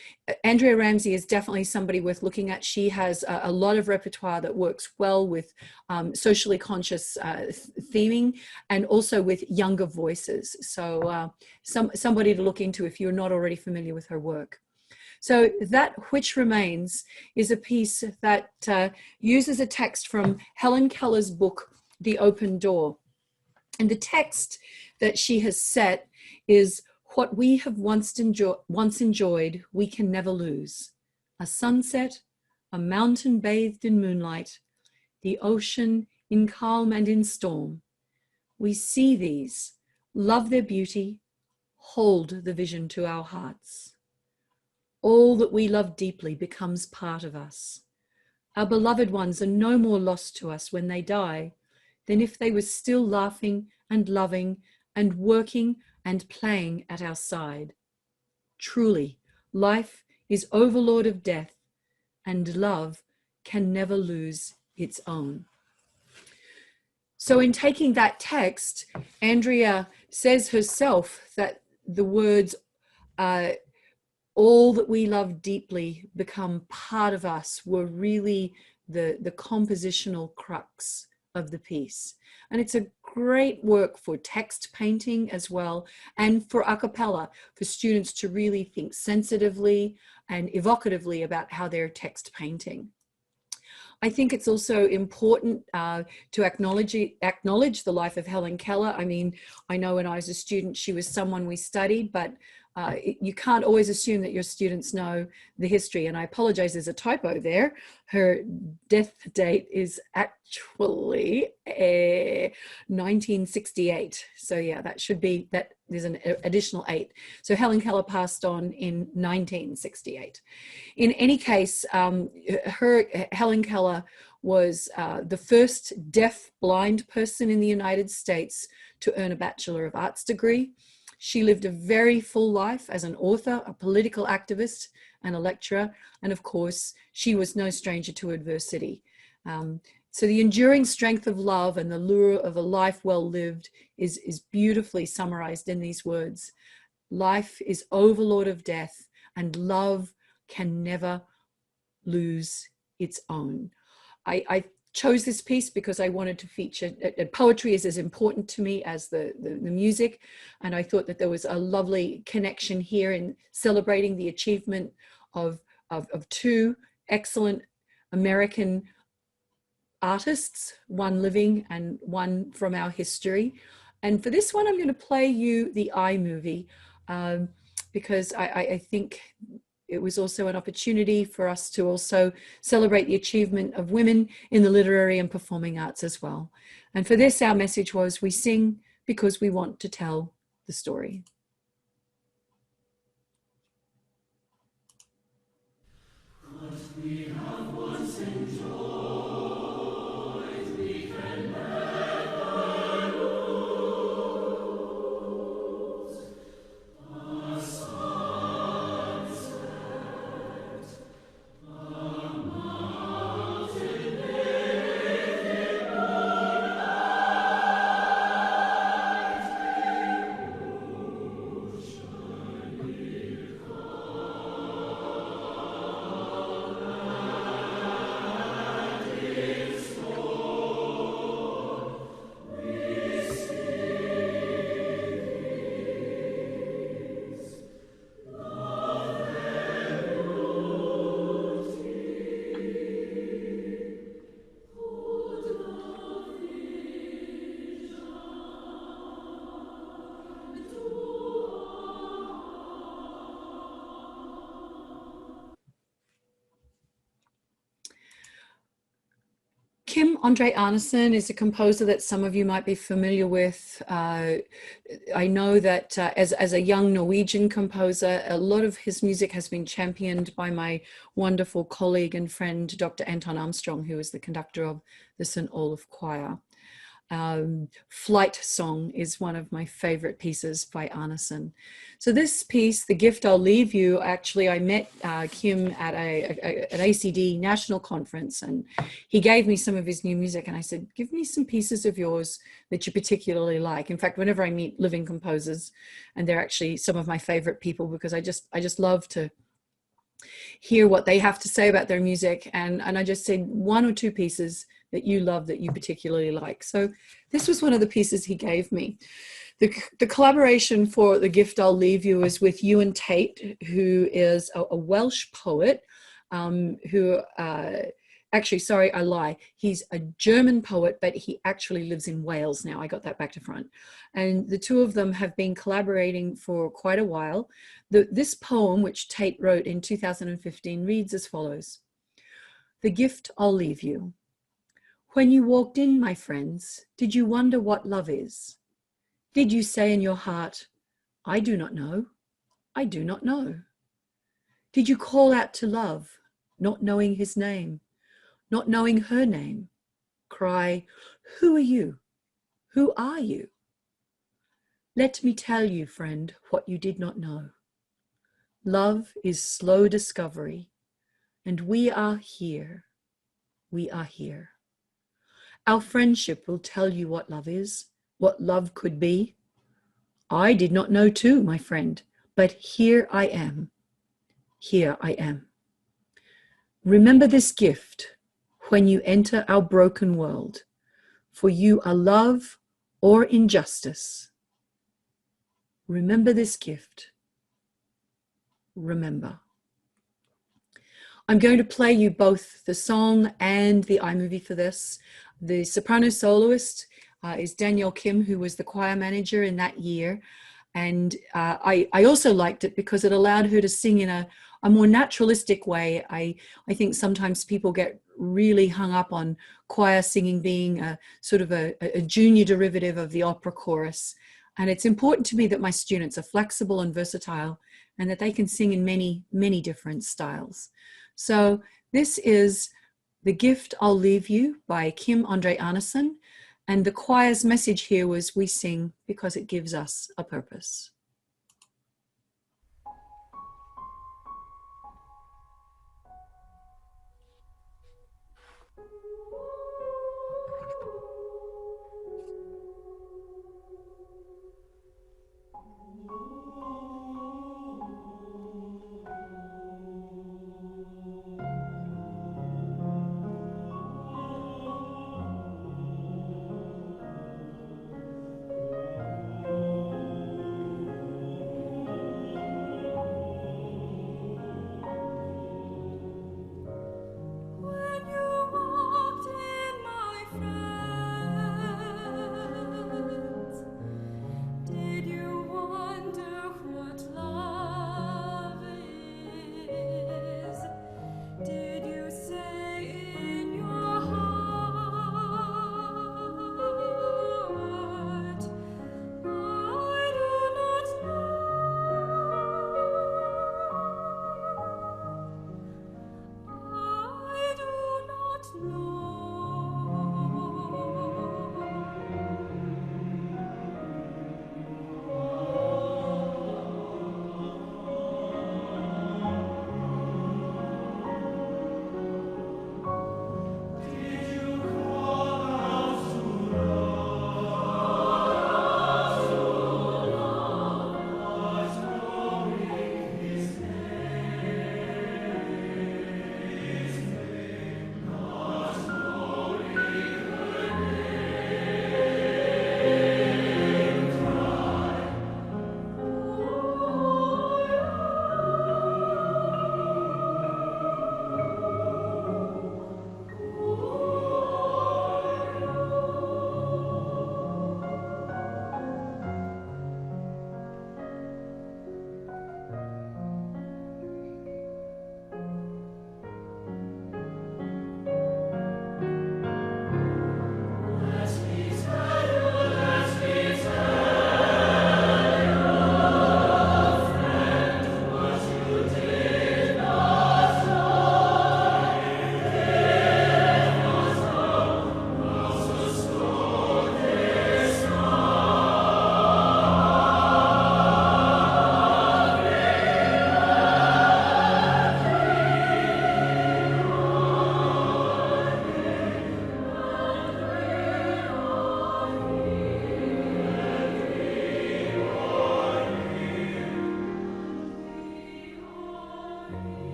Andrea Ramsey is definitely somebody worth looking at. She has a lot of repertoire that works well with socially conscious theming and also with younger voices. So somebody to look into if you're not already familiar with her work. So That Which Remains is a piece that uses a text from Helen Keller's book, The Open Door. And the text that she has set is, "What we have once enjoyed, we can never lose. A sunset, a mountain bathed in moonlight, the ocean in calm and in storm. We see these, love their beauty, hold the vision to our hearts. All that we love deeply becomes part of us. Our beloved ones are no more lost to us when they die than if they were still laughing and loving and working and playing at our side. Truly, Life is overlord of death, and love can never lose its own. So in taking that text, Andrea says herself that the words, all that we love deeply become part of us, were really the compositional crux of the piece. And it's a great work for text painting as well, and for a cappella, for students to really think sensitively and evocatively about how they're text painting. I think it's also important to acknowledge the life of Helen Keller. I mean, I know when I was a student, she was someone we studied, but you can't always assume that your students know the history. And I apologize, there's a typo there. Her death date is actually 1968. So yeah, that should be, that there's an additional 8. So Helen Keller passed on in 1968. In any case, Helen Keller was the first deaf-blind person in the United States to earn a Bachelor of Arts degree. She lived a very full life as an author, a political activist, and a lecturer. And of course, she was no stranger to adversity. So the enduring strength of love and the lure of a life well lived is beautifully summarized in these words. Life is overlord of death, and love can never lose its own. I chose this piece because I wanted to feature, poetry is as important to me as the music, and I thought that there was a lovely connection here in celebrating the achievement of 2 excellent American artists, one living and one from our history. And for this one, I'm going to play you the iMovie, because I think it was also an opportunity for us to also celebrate the achievement of women in the literary and performing arts as well. And for this, our message was, we sing because we want to tell the story. We have once enjoyed, we can never lose. A sunset, a mountain naked moonlight, ocean will Kim Andre Arneson is a composer that some of you might be familiar with. I know that as a young Norwegian composer, a lot of his music has been championed by my wonderful colleague and friend, Dr. Anton Armstrong, who is the conductor of the St. Olaf Choir. Flight Song is one of my favorite pieces by Arneson. So this piece, The Gift I'll Leave You, actually I met Kim at an ACD national conference, and he gave me some of his new music, and I said, give me some pieces of yours that you particularly like. In fact, whenever I meet living composers, and they're actually some of my favorite people, because I just love to hear what they have to say about their music, and I just said 1 or 2 pieces that you love, that you particularly like. So this was one of the pieces he gave me. The collaboration for The Gift I'll Leave You is with Ewan Tate, who is a Welsh poet, who actually, sorry, I lie. He's a German poet, but he actually lives in Wales now. I got that back to front. And the 2 of them have been collaborating for quite a while. This poem, which Tate wrote in 2015, reads as follows. The gift I'll leave you. When you walked in, my friends, did you wonder what love is? Did you say in your heart, I do not know, I do not know? Did you call out to love, not knowing his name, not knowing her name? Cry, who are you? Who are you? Let me tell you, friend, what you did not know. Love is slow discovery, and we are here. We are here. Our friendship will tell you what love is, what love could be. I did not know too, my friend, but here I am. Here I am. Remember this gift when you enter our broken world, for you are love or injustice. Remember this gift. Remember. I'm going to play you both the song and the iMovie for this. The soprano soloist is Danielle Kim, who was the choir manager in that year. And I also liked it because it allowed her to sing in a more naturalistic way. I think sometimes people get really hung up on choir singing being a sort of a junior derivative of the opera chorus. And it's important to me that my students are flexible and versatile and that they can sing in many, many different styles. So this is The Gift I'll Leave You by Kim Andre Arneson. And the choir's message here was, we sing because it gives us a purpose.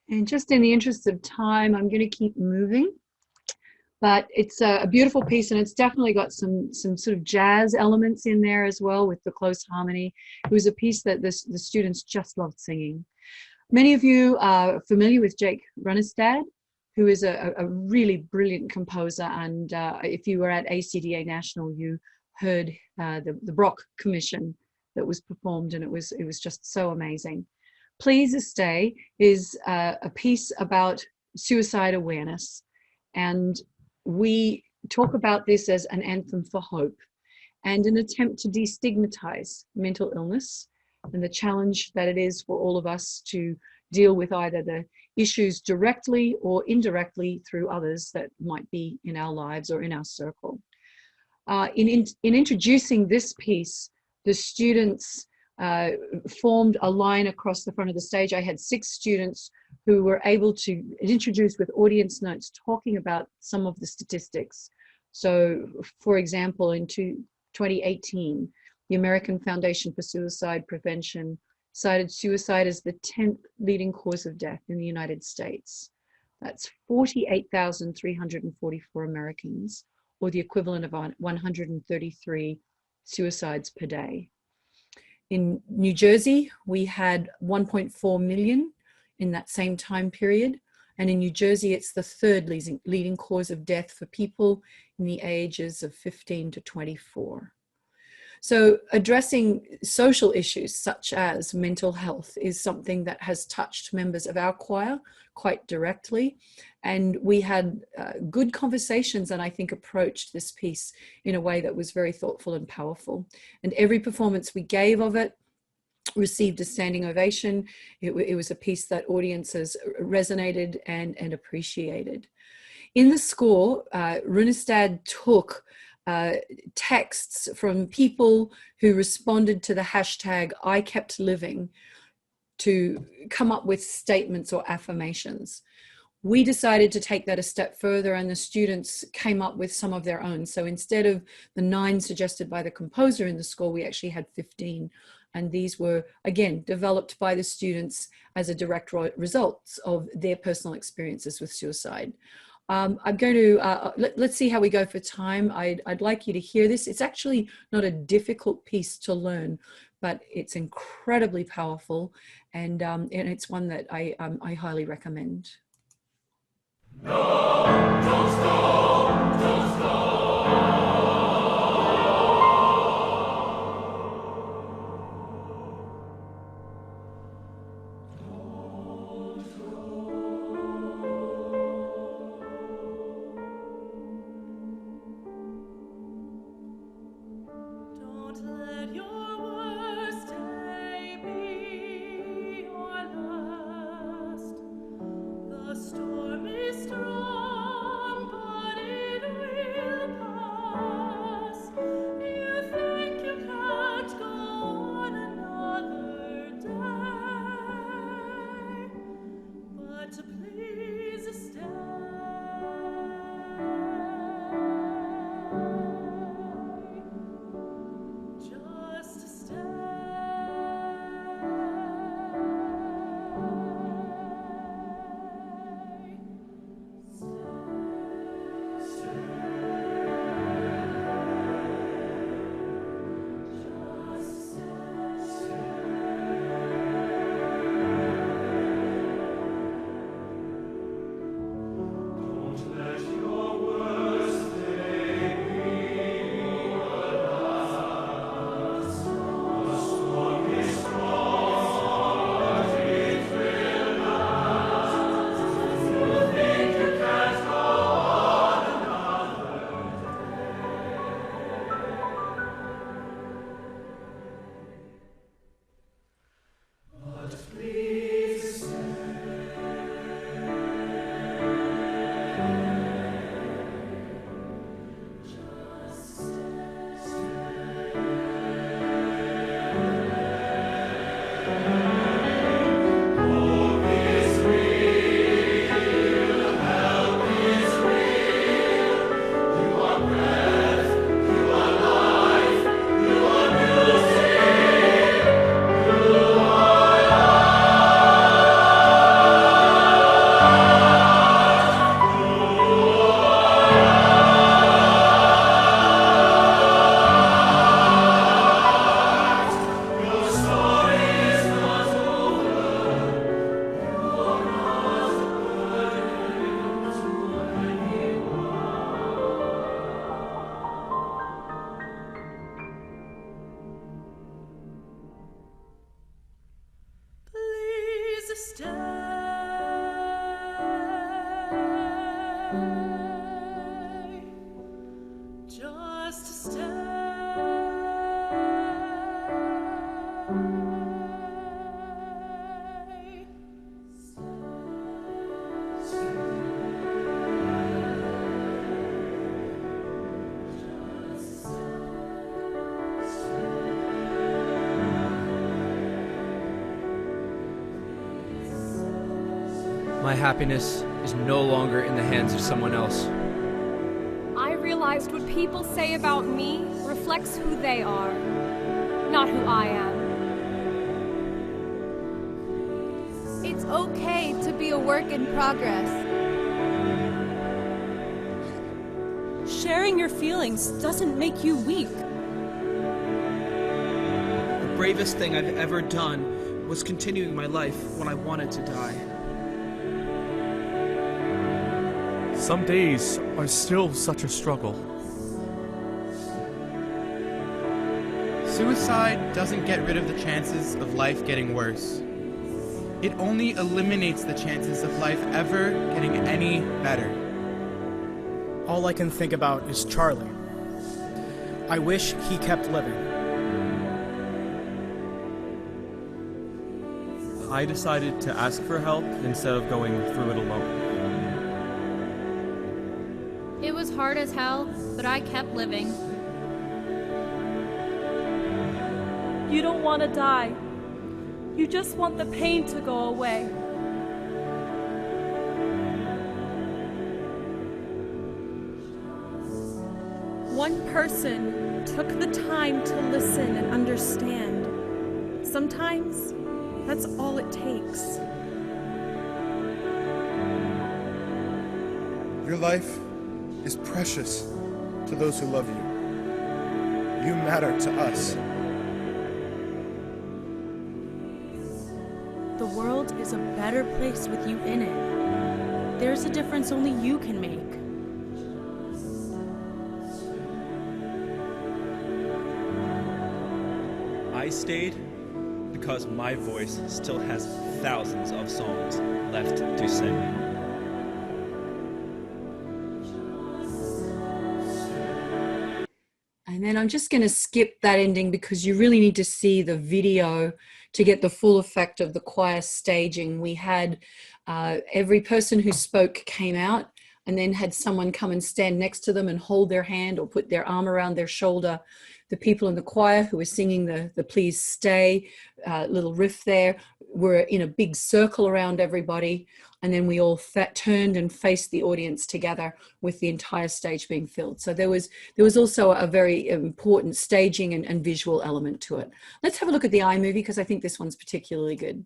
And just in the interest of time, I'm going to keep moving. But it's a beautiful piece, and it's definitely got some sort of jazz elements in there as well with the close harmony. It was a piece that the students just loved singing. Many of you are familiar with Jake Runestad, who is a really brilliant composer. And if you were at ACDA National, you heard the Brock Commission that was performed, and it was just so amazing. Please Stay is a piece about suicide awareness. And we talk about this as an anthem for hope and an attempt to destigmatize mental illness and the challenge that it is for all of us to deal with either the issues directly or indirectly through others that might be in our lives or in our circle. In introducing this piece, the students formed a line across the front of the stage. I had 6 students who were able to introduce with audience notes talking about some of the statistics. So, for example, in 2018, the American Foundation for Suicide Prevention cited suicide as the 10th leading cause of death in the United States. That's 48,344 Americans, or the equivalent of 133 suicides per day. In New Jersey, we had 1.4 million in that same time period. And in New Jersey, it's the 3rd leading cause of death for people in the ages of 15 to 24. So addressing social issues such as mental health is something that has touched members of our choir quite directly. And we had good conversations, and I think approached this piece in a way that was very thoughtful and powerful. And every performance we gave of it received a standing ovation. It was a piece that audiences resonated and appreciated. In the score, Runestad took texts from people who responded to the hashtag I kept living to come up with statements or affirmations. We decided to take that a step further, and the students came up with some of their own. So instead of the 9 suggested by the composer in the score, we actually had 15. And these were, again, developed by the students as a direct result of their personal experiences with suicide. I'm going to, let's see how we go for time. I'd like you to hear this. It's actually not a difficult piece to learn, but it's incredibly powerful, and it's one that I highly recommend. No, don't stop, don't stop. Don't let your worst day be your last. The storm is strong, but it will pass. You think you can't go on another day, but please stay. Just don't let your worst day be your last. The storm is strong, but it will last. You think you can't go on another day, but please hope is real, help is real. You are breath, you are life, you are music, you are your story is not over. You are not burdened to anyone. Please stay. Just stay. My happiness is no longer in the hands of someone else. I realized what people say about me reflects who they are, not who I am. It's okay to be a work in progress. Sharing your feelings doesn't make you weak. The bravest thing I've ever done was continuing my life when I wanted to die. Some days are still such a struggle. Suicide doesn't get rid of the chances of life getting worse. It only eliminates the chances of life ever getting any better. All I can think about is Charlie. I wish he kept living. I decided to ask for help instead of going through it alone. It was hard as hell, but I kept living. You don't want to die. You just want the pain to go away. One person took the time to listen and understand. Sometimes, that's all it takes. Your life is precious to those who love you. You matter to us. The world is a better place with you in it. There's a difference only you can make. I stayed because my voice still has thousands of songs left to sing. And then I'm just going to skip that ending because you really need to see the video to get the full effect of the choir staging. We had every person who spoke came out and then had someone come and stand next to them and hold their hand or put their arm around their shoulder. The people in the choir who were singing the Please Stay little riff there were in a big circle around everybody. And then we all turned and faced the audience together with the entire stage being filled. So there was also a very important staging and visual element to it. Let's have a look at the iMovie because I think this one's particularly good.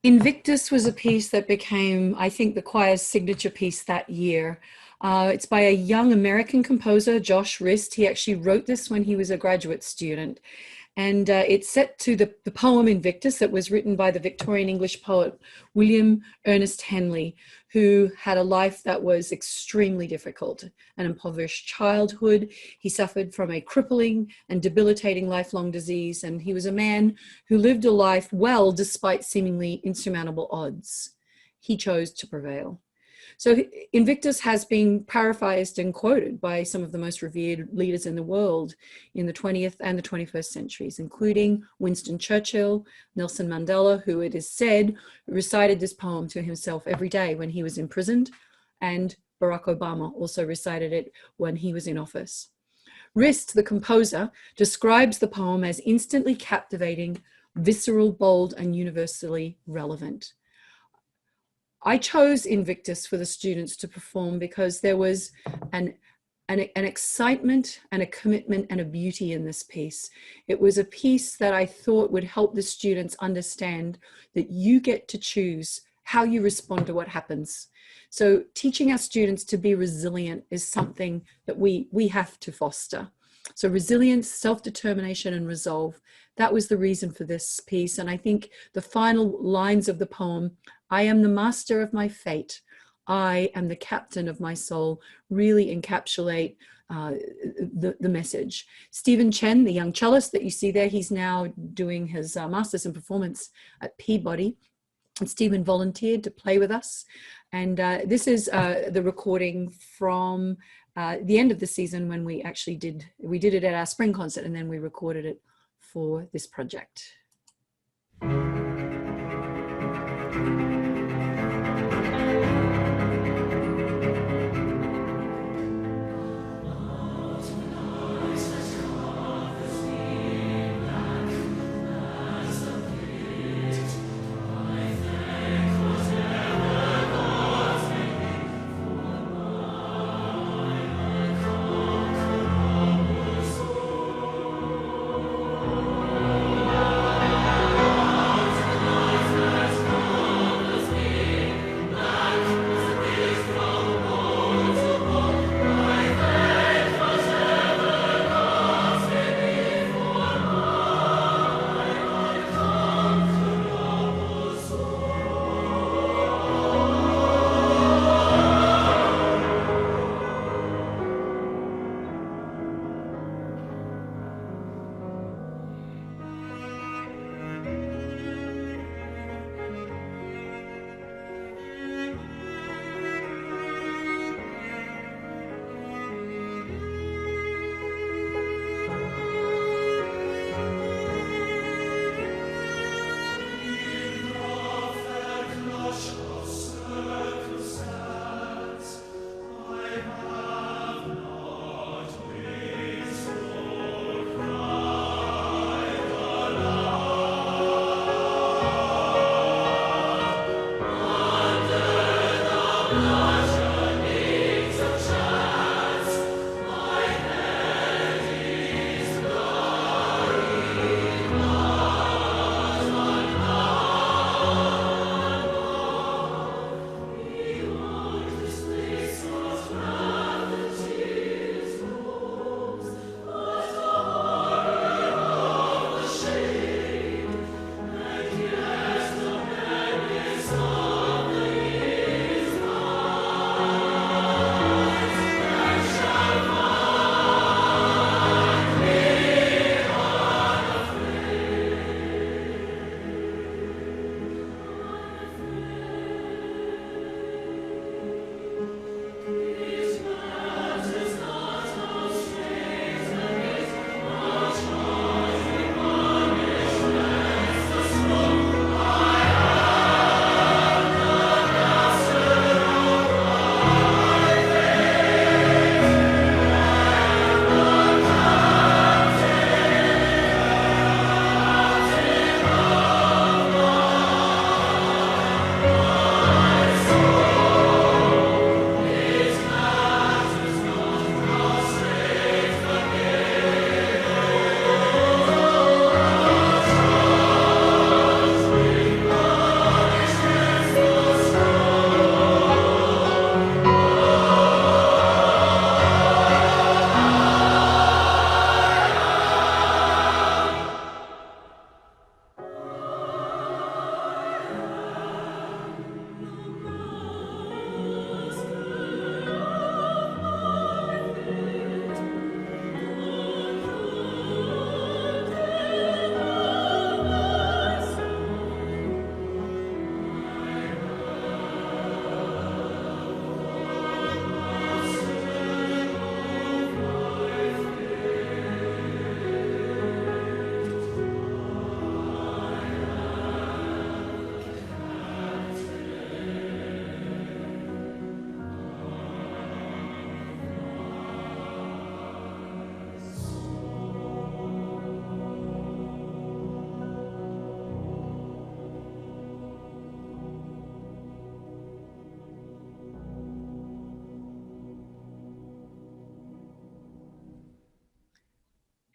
Invictus was a piece that became, I think, the choir's signature piece that year. It's by a young American composer, Josh Rist. He actually wrote this when he was a graduate student. And it's set to the poem Invictus that was written by the Victorian English poet William Ernest Henley, who had a life that was extremely difficult, an impoverished childhood. He suffered from a crippling and debilitating lifelong disease, and he was a man who lived a life well despite seemingly insurmountable odds. He chose to prevail. So Invictus has been paraphrased and quoted by some of the most revered leaders in the world in the 20th and the 21st centuries, including Winston Churchill, Nelson Mandela, who it is said recited this poem to himself every day when he was imprisoned, and Barack Obama also recited it when he was in office. Rist, the composer, describes the poem as instantly captivating, visceral, bold, and universally relevant. I chose Invictus for the students to perform because there was an excitement and a commitment and a beauty in this piece. It was a piece that I thought would help the students understand that you get to choose how you respond to what happens. So teaching our students to be resilient is something that we have to foster. So resilience, self-determination, and resolve. That was the reason for this piece. And I think the final lines of the poem, I am the master of my fate, I am the captain of my soul, really encapsulate the message. Stephen Chen, the young cellist that you see there, he's now doing his master's in performance at Peabody. And Stephen volunteered to play with us. And this is the recording from the end of the season when we actually did it at our spring concert, and then we recorded it for this project.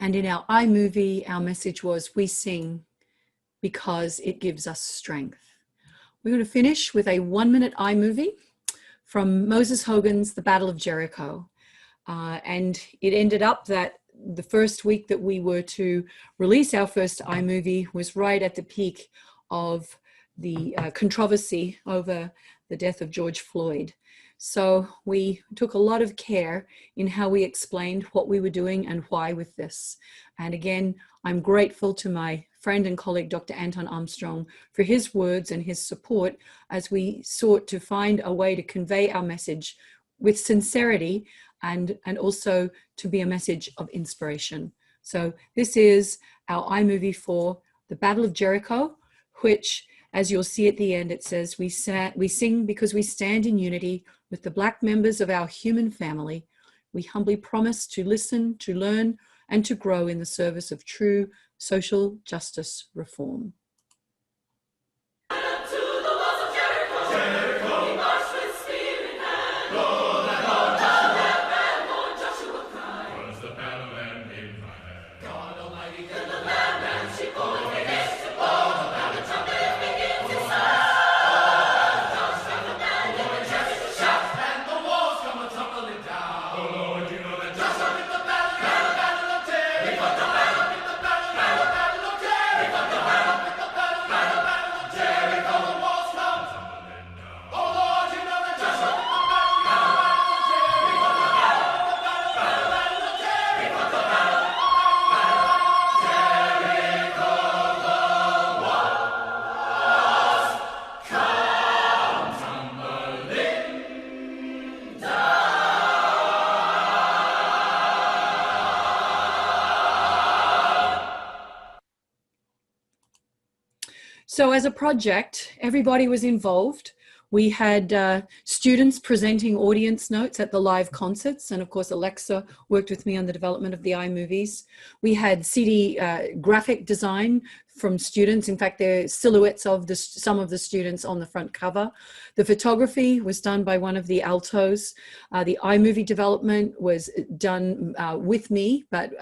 And in our iMovie, our message was, we sing because it gives us strength. We're going to finish with a 1-minute iMovie from Moses Hogan's The Battle of Jericho. And it ended up that the first week that we were to release our first iMovie was right at the peak of the controversy over the death of George Floyd. So we took a lot of care in how we explained what we were doing and why with this. And again, I'm grateful to my friend and colleague, Dr. Anton Armstrong, for his words and his support as we sought to find a way to convey our message with sincerity and also to be a message of inspiration. So this is our iMovie for The Battle of Jericho, which, as you'll see at the end, it says, we sing because we stand in unity with the Black members of our human family. We humbly promise to listen, to learn, and to grow in the service of true social justice reform. So as a project, everybody was involved. We had students presenting audience notes at the live concerts. And of course, Alexa worked with me on the development of the iMovies. We had CD graphic design from students. In fact, they're silhouettes of some of the students on the front cover. The photography was done by one of the altos. The iMovie development was done with me, but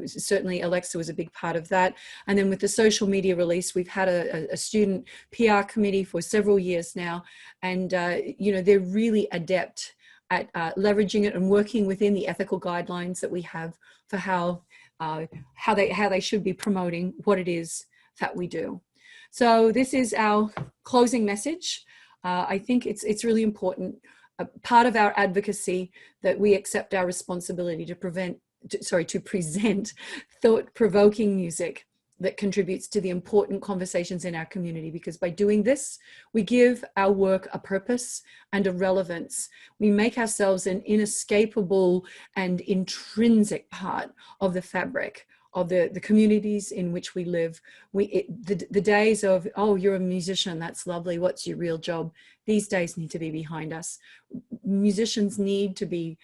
certainly Alexa was a big part of that. And then with the social media release, we've had a student PR committee for several years now. And, you know, they're really adept at leveraging it and working within the ethical guidelines that we have for how they should be promoting what it is that we do. So this is our closing message. I think it's really important, part of our advocacy, that we accept our responsibility to present thought-provoking music that contributes to the important conversations in our community, because by doing this, we give our work a purpose and a relevance. We make ourselves an inescapable and intrinsic part of the fabric of the communities in which we live. The days of, oh, you're a musician, that's lovely, what's your real job? These days need to be behind us. Musicians need to be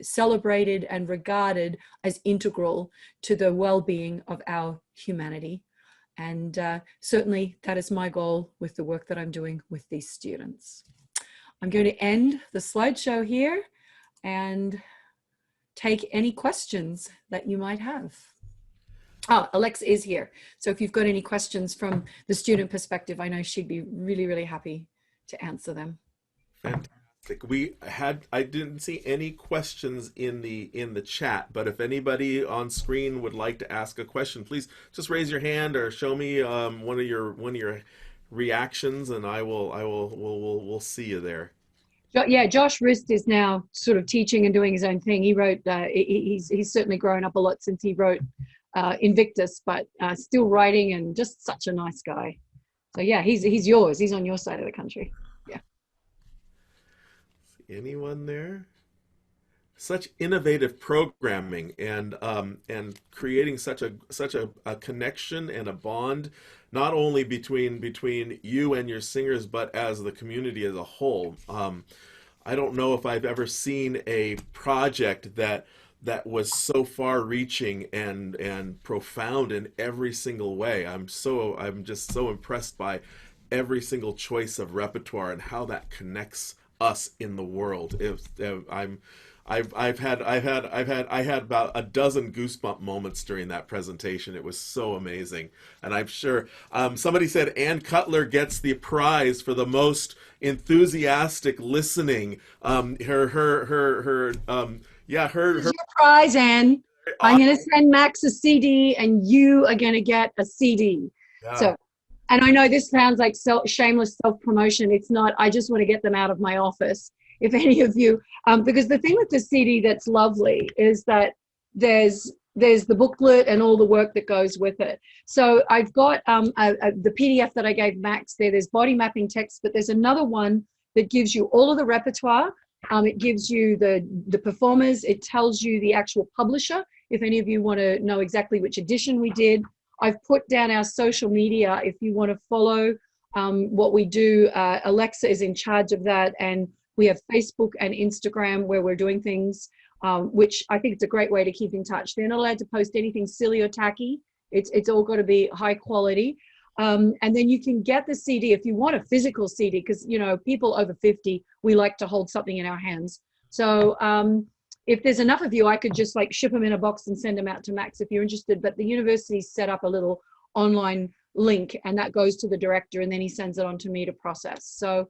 celebrated and regarded as integral to the well-being of our humanity. And certainly that is my goal with the work that I'm doing with these students. I'm going to end the slideshow here and take any questions that you might have. Oh, Alexa is here. So if you've got any questions from the student perspective, I know she'd be really, really happy to answer them. Fantastic. I didn't see any questions in the chat, but if anybody on screen would like to ask a question, please just raise your hand or show me one of your reactions, and we'll see you there. Yeah, Josh Rist is now sort of teaching and doing his own thing. He wrote, he's certainly grown up a lot since he wrote Invictus, but still writing, and just such a nice guy. So yeah, he's yours. He's on your side of the country. Yeah. Anyone there? Such innovative programming and creating such a connection and a bond, not only between you and your singers, but as the community as a whole. I don't know if I've ever seen a project that was so far-reaching and profound in every single way. I'm just so impressed by every single choice of repertoire and how that connects us in the world. I had about a dozen goosebump moments during that presentation. It was so amazing, and I'm sure somebody said Ann Cutler gets the prize for the most enthusiastic listening. Here's your prize, Anne. I'm going to send Max a CD, and you are going to get a CD. Yeah. So, and I know this sounds like shameless self-promotion. It's not. I just want to get them out of my office. If any of you, because the thing with the CD that's lovely is that there's the booklet and all the work that goes with it. So I've got the PDF that I gave Max there. There's body mapping text, but there's another one that gives you all of the repertoire. It gives you the performers. It tells you the actual publisher. If any of you want to know exactly which edition we did, I've put down our social media. If you want to follow what we do, Alexa is in charge of that. And we have Facebook and Instagram where we're doing things, which I think it's a great way to keep in touch. They're not allowed to post anything silly or tacky. It's all got to be high quality. And then you can get the CD if you want a physical CD, because, you know, people over 50, we like to hold something in our hands. So if there's enough of you, I could just like ship them in a box and send them out to Max if you're interested. But the university set up a little online link, and that goes to the director, and then he sends it on to me to process. So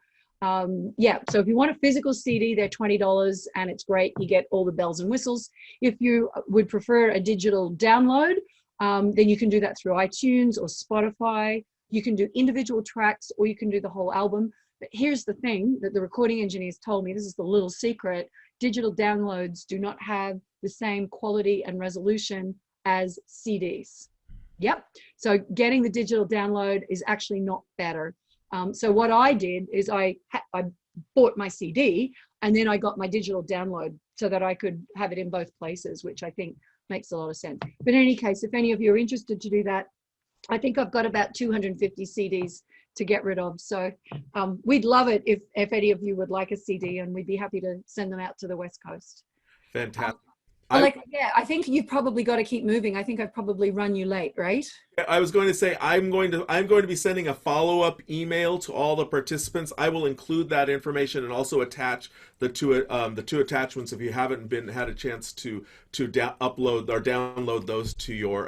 yeah, so if you want a physical CD, they're $20, and it's great. You get all the bells and whistles. If you would prefer a digital download, then you can do that through iTunes or Spotify. You can do individual tracks, or you can do the whole album. But here's the thing that the recording engineers told me, this is the little secret: digital downloads do not have the same quality and resolution as CDs. Yep, so getting the digital download is actually not better. So what I did is I bought my CD, and then I got my digital download so that I could have it in both places, which I think makes a lot of sense. But in any case, if any of you are interested to do that, I think I've got about 250 CDs to get rid of. So we'd love it if any of you would like a CD, and we'd be happy to send them out to the West Coast. Fantastic. Yeah, I think you've probably got to keep moving. I think I've probably run you late, right? I was going to say I'm going to be sending a follow-up email to all the participants. I will include that information and also attach the two attachments if you haven't had a chance to upload or download those to your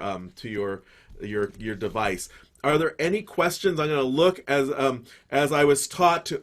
device. Are there any questions? I'm going to look as I was taught to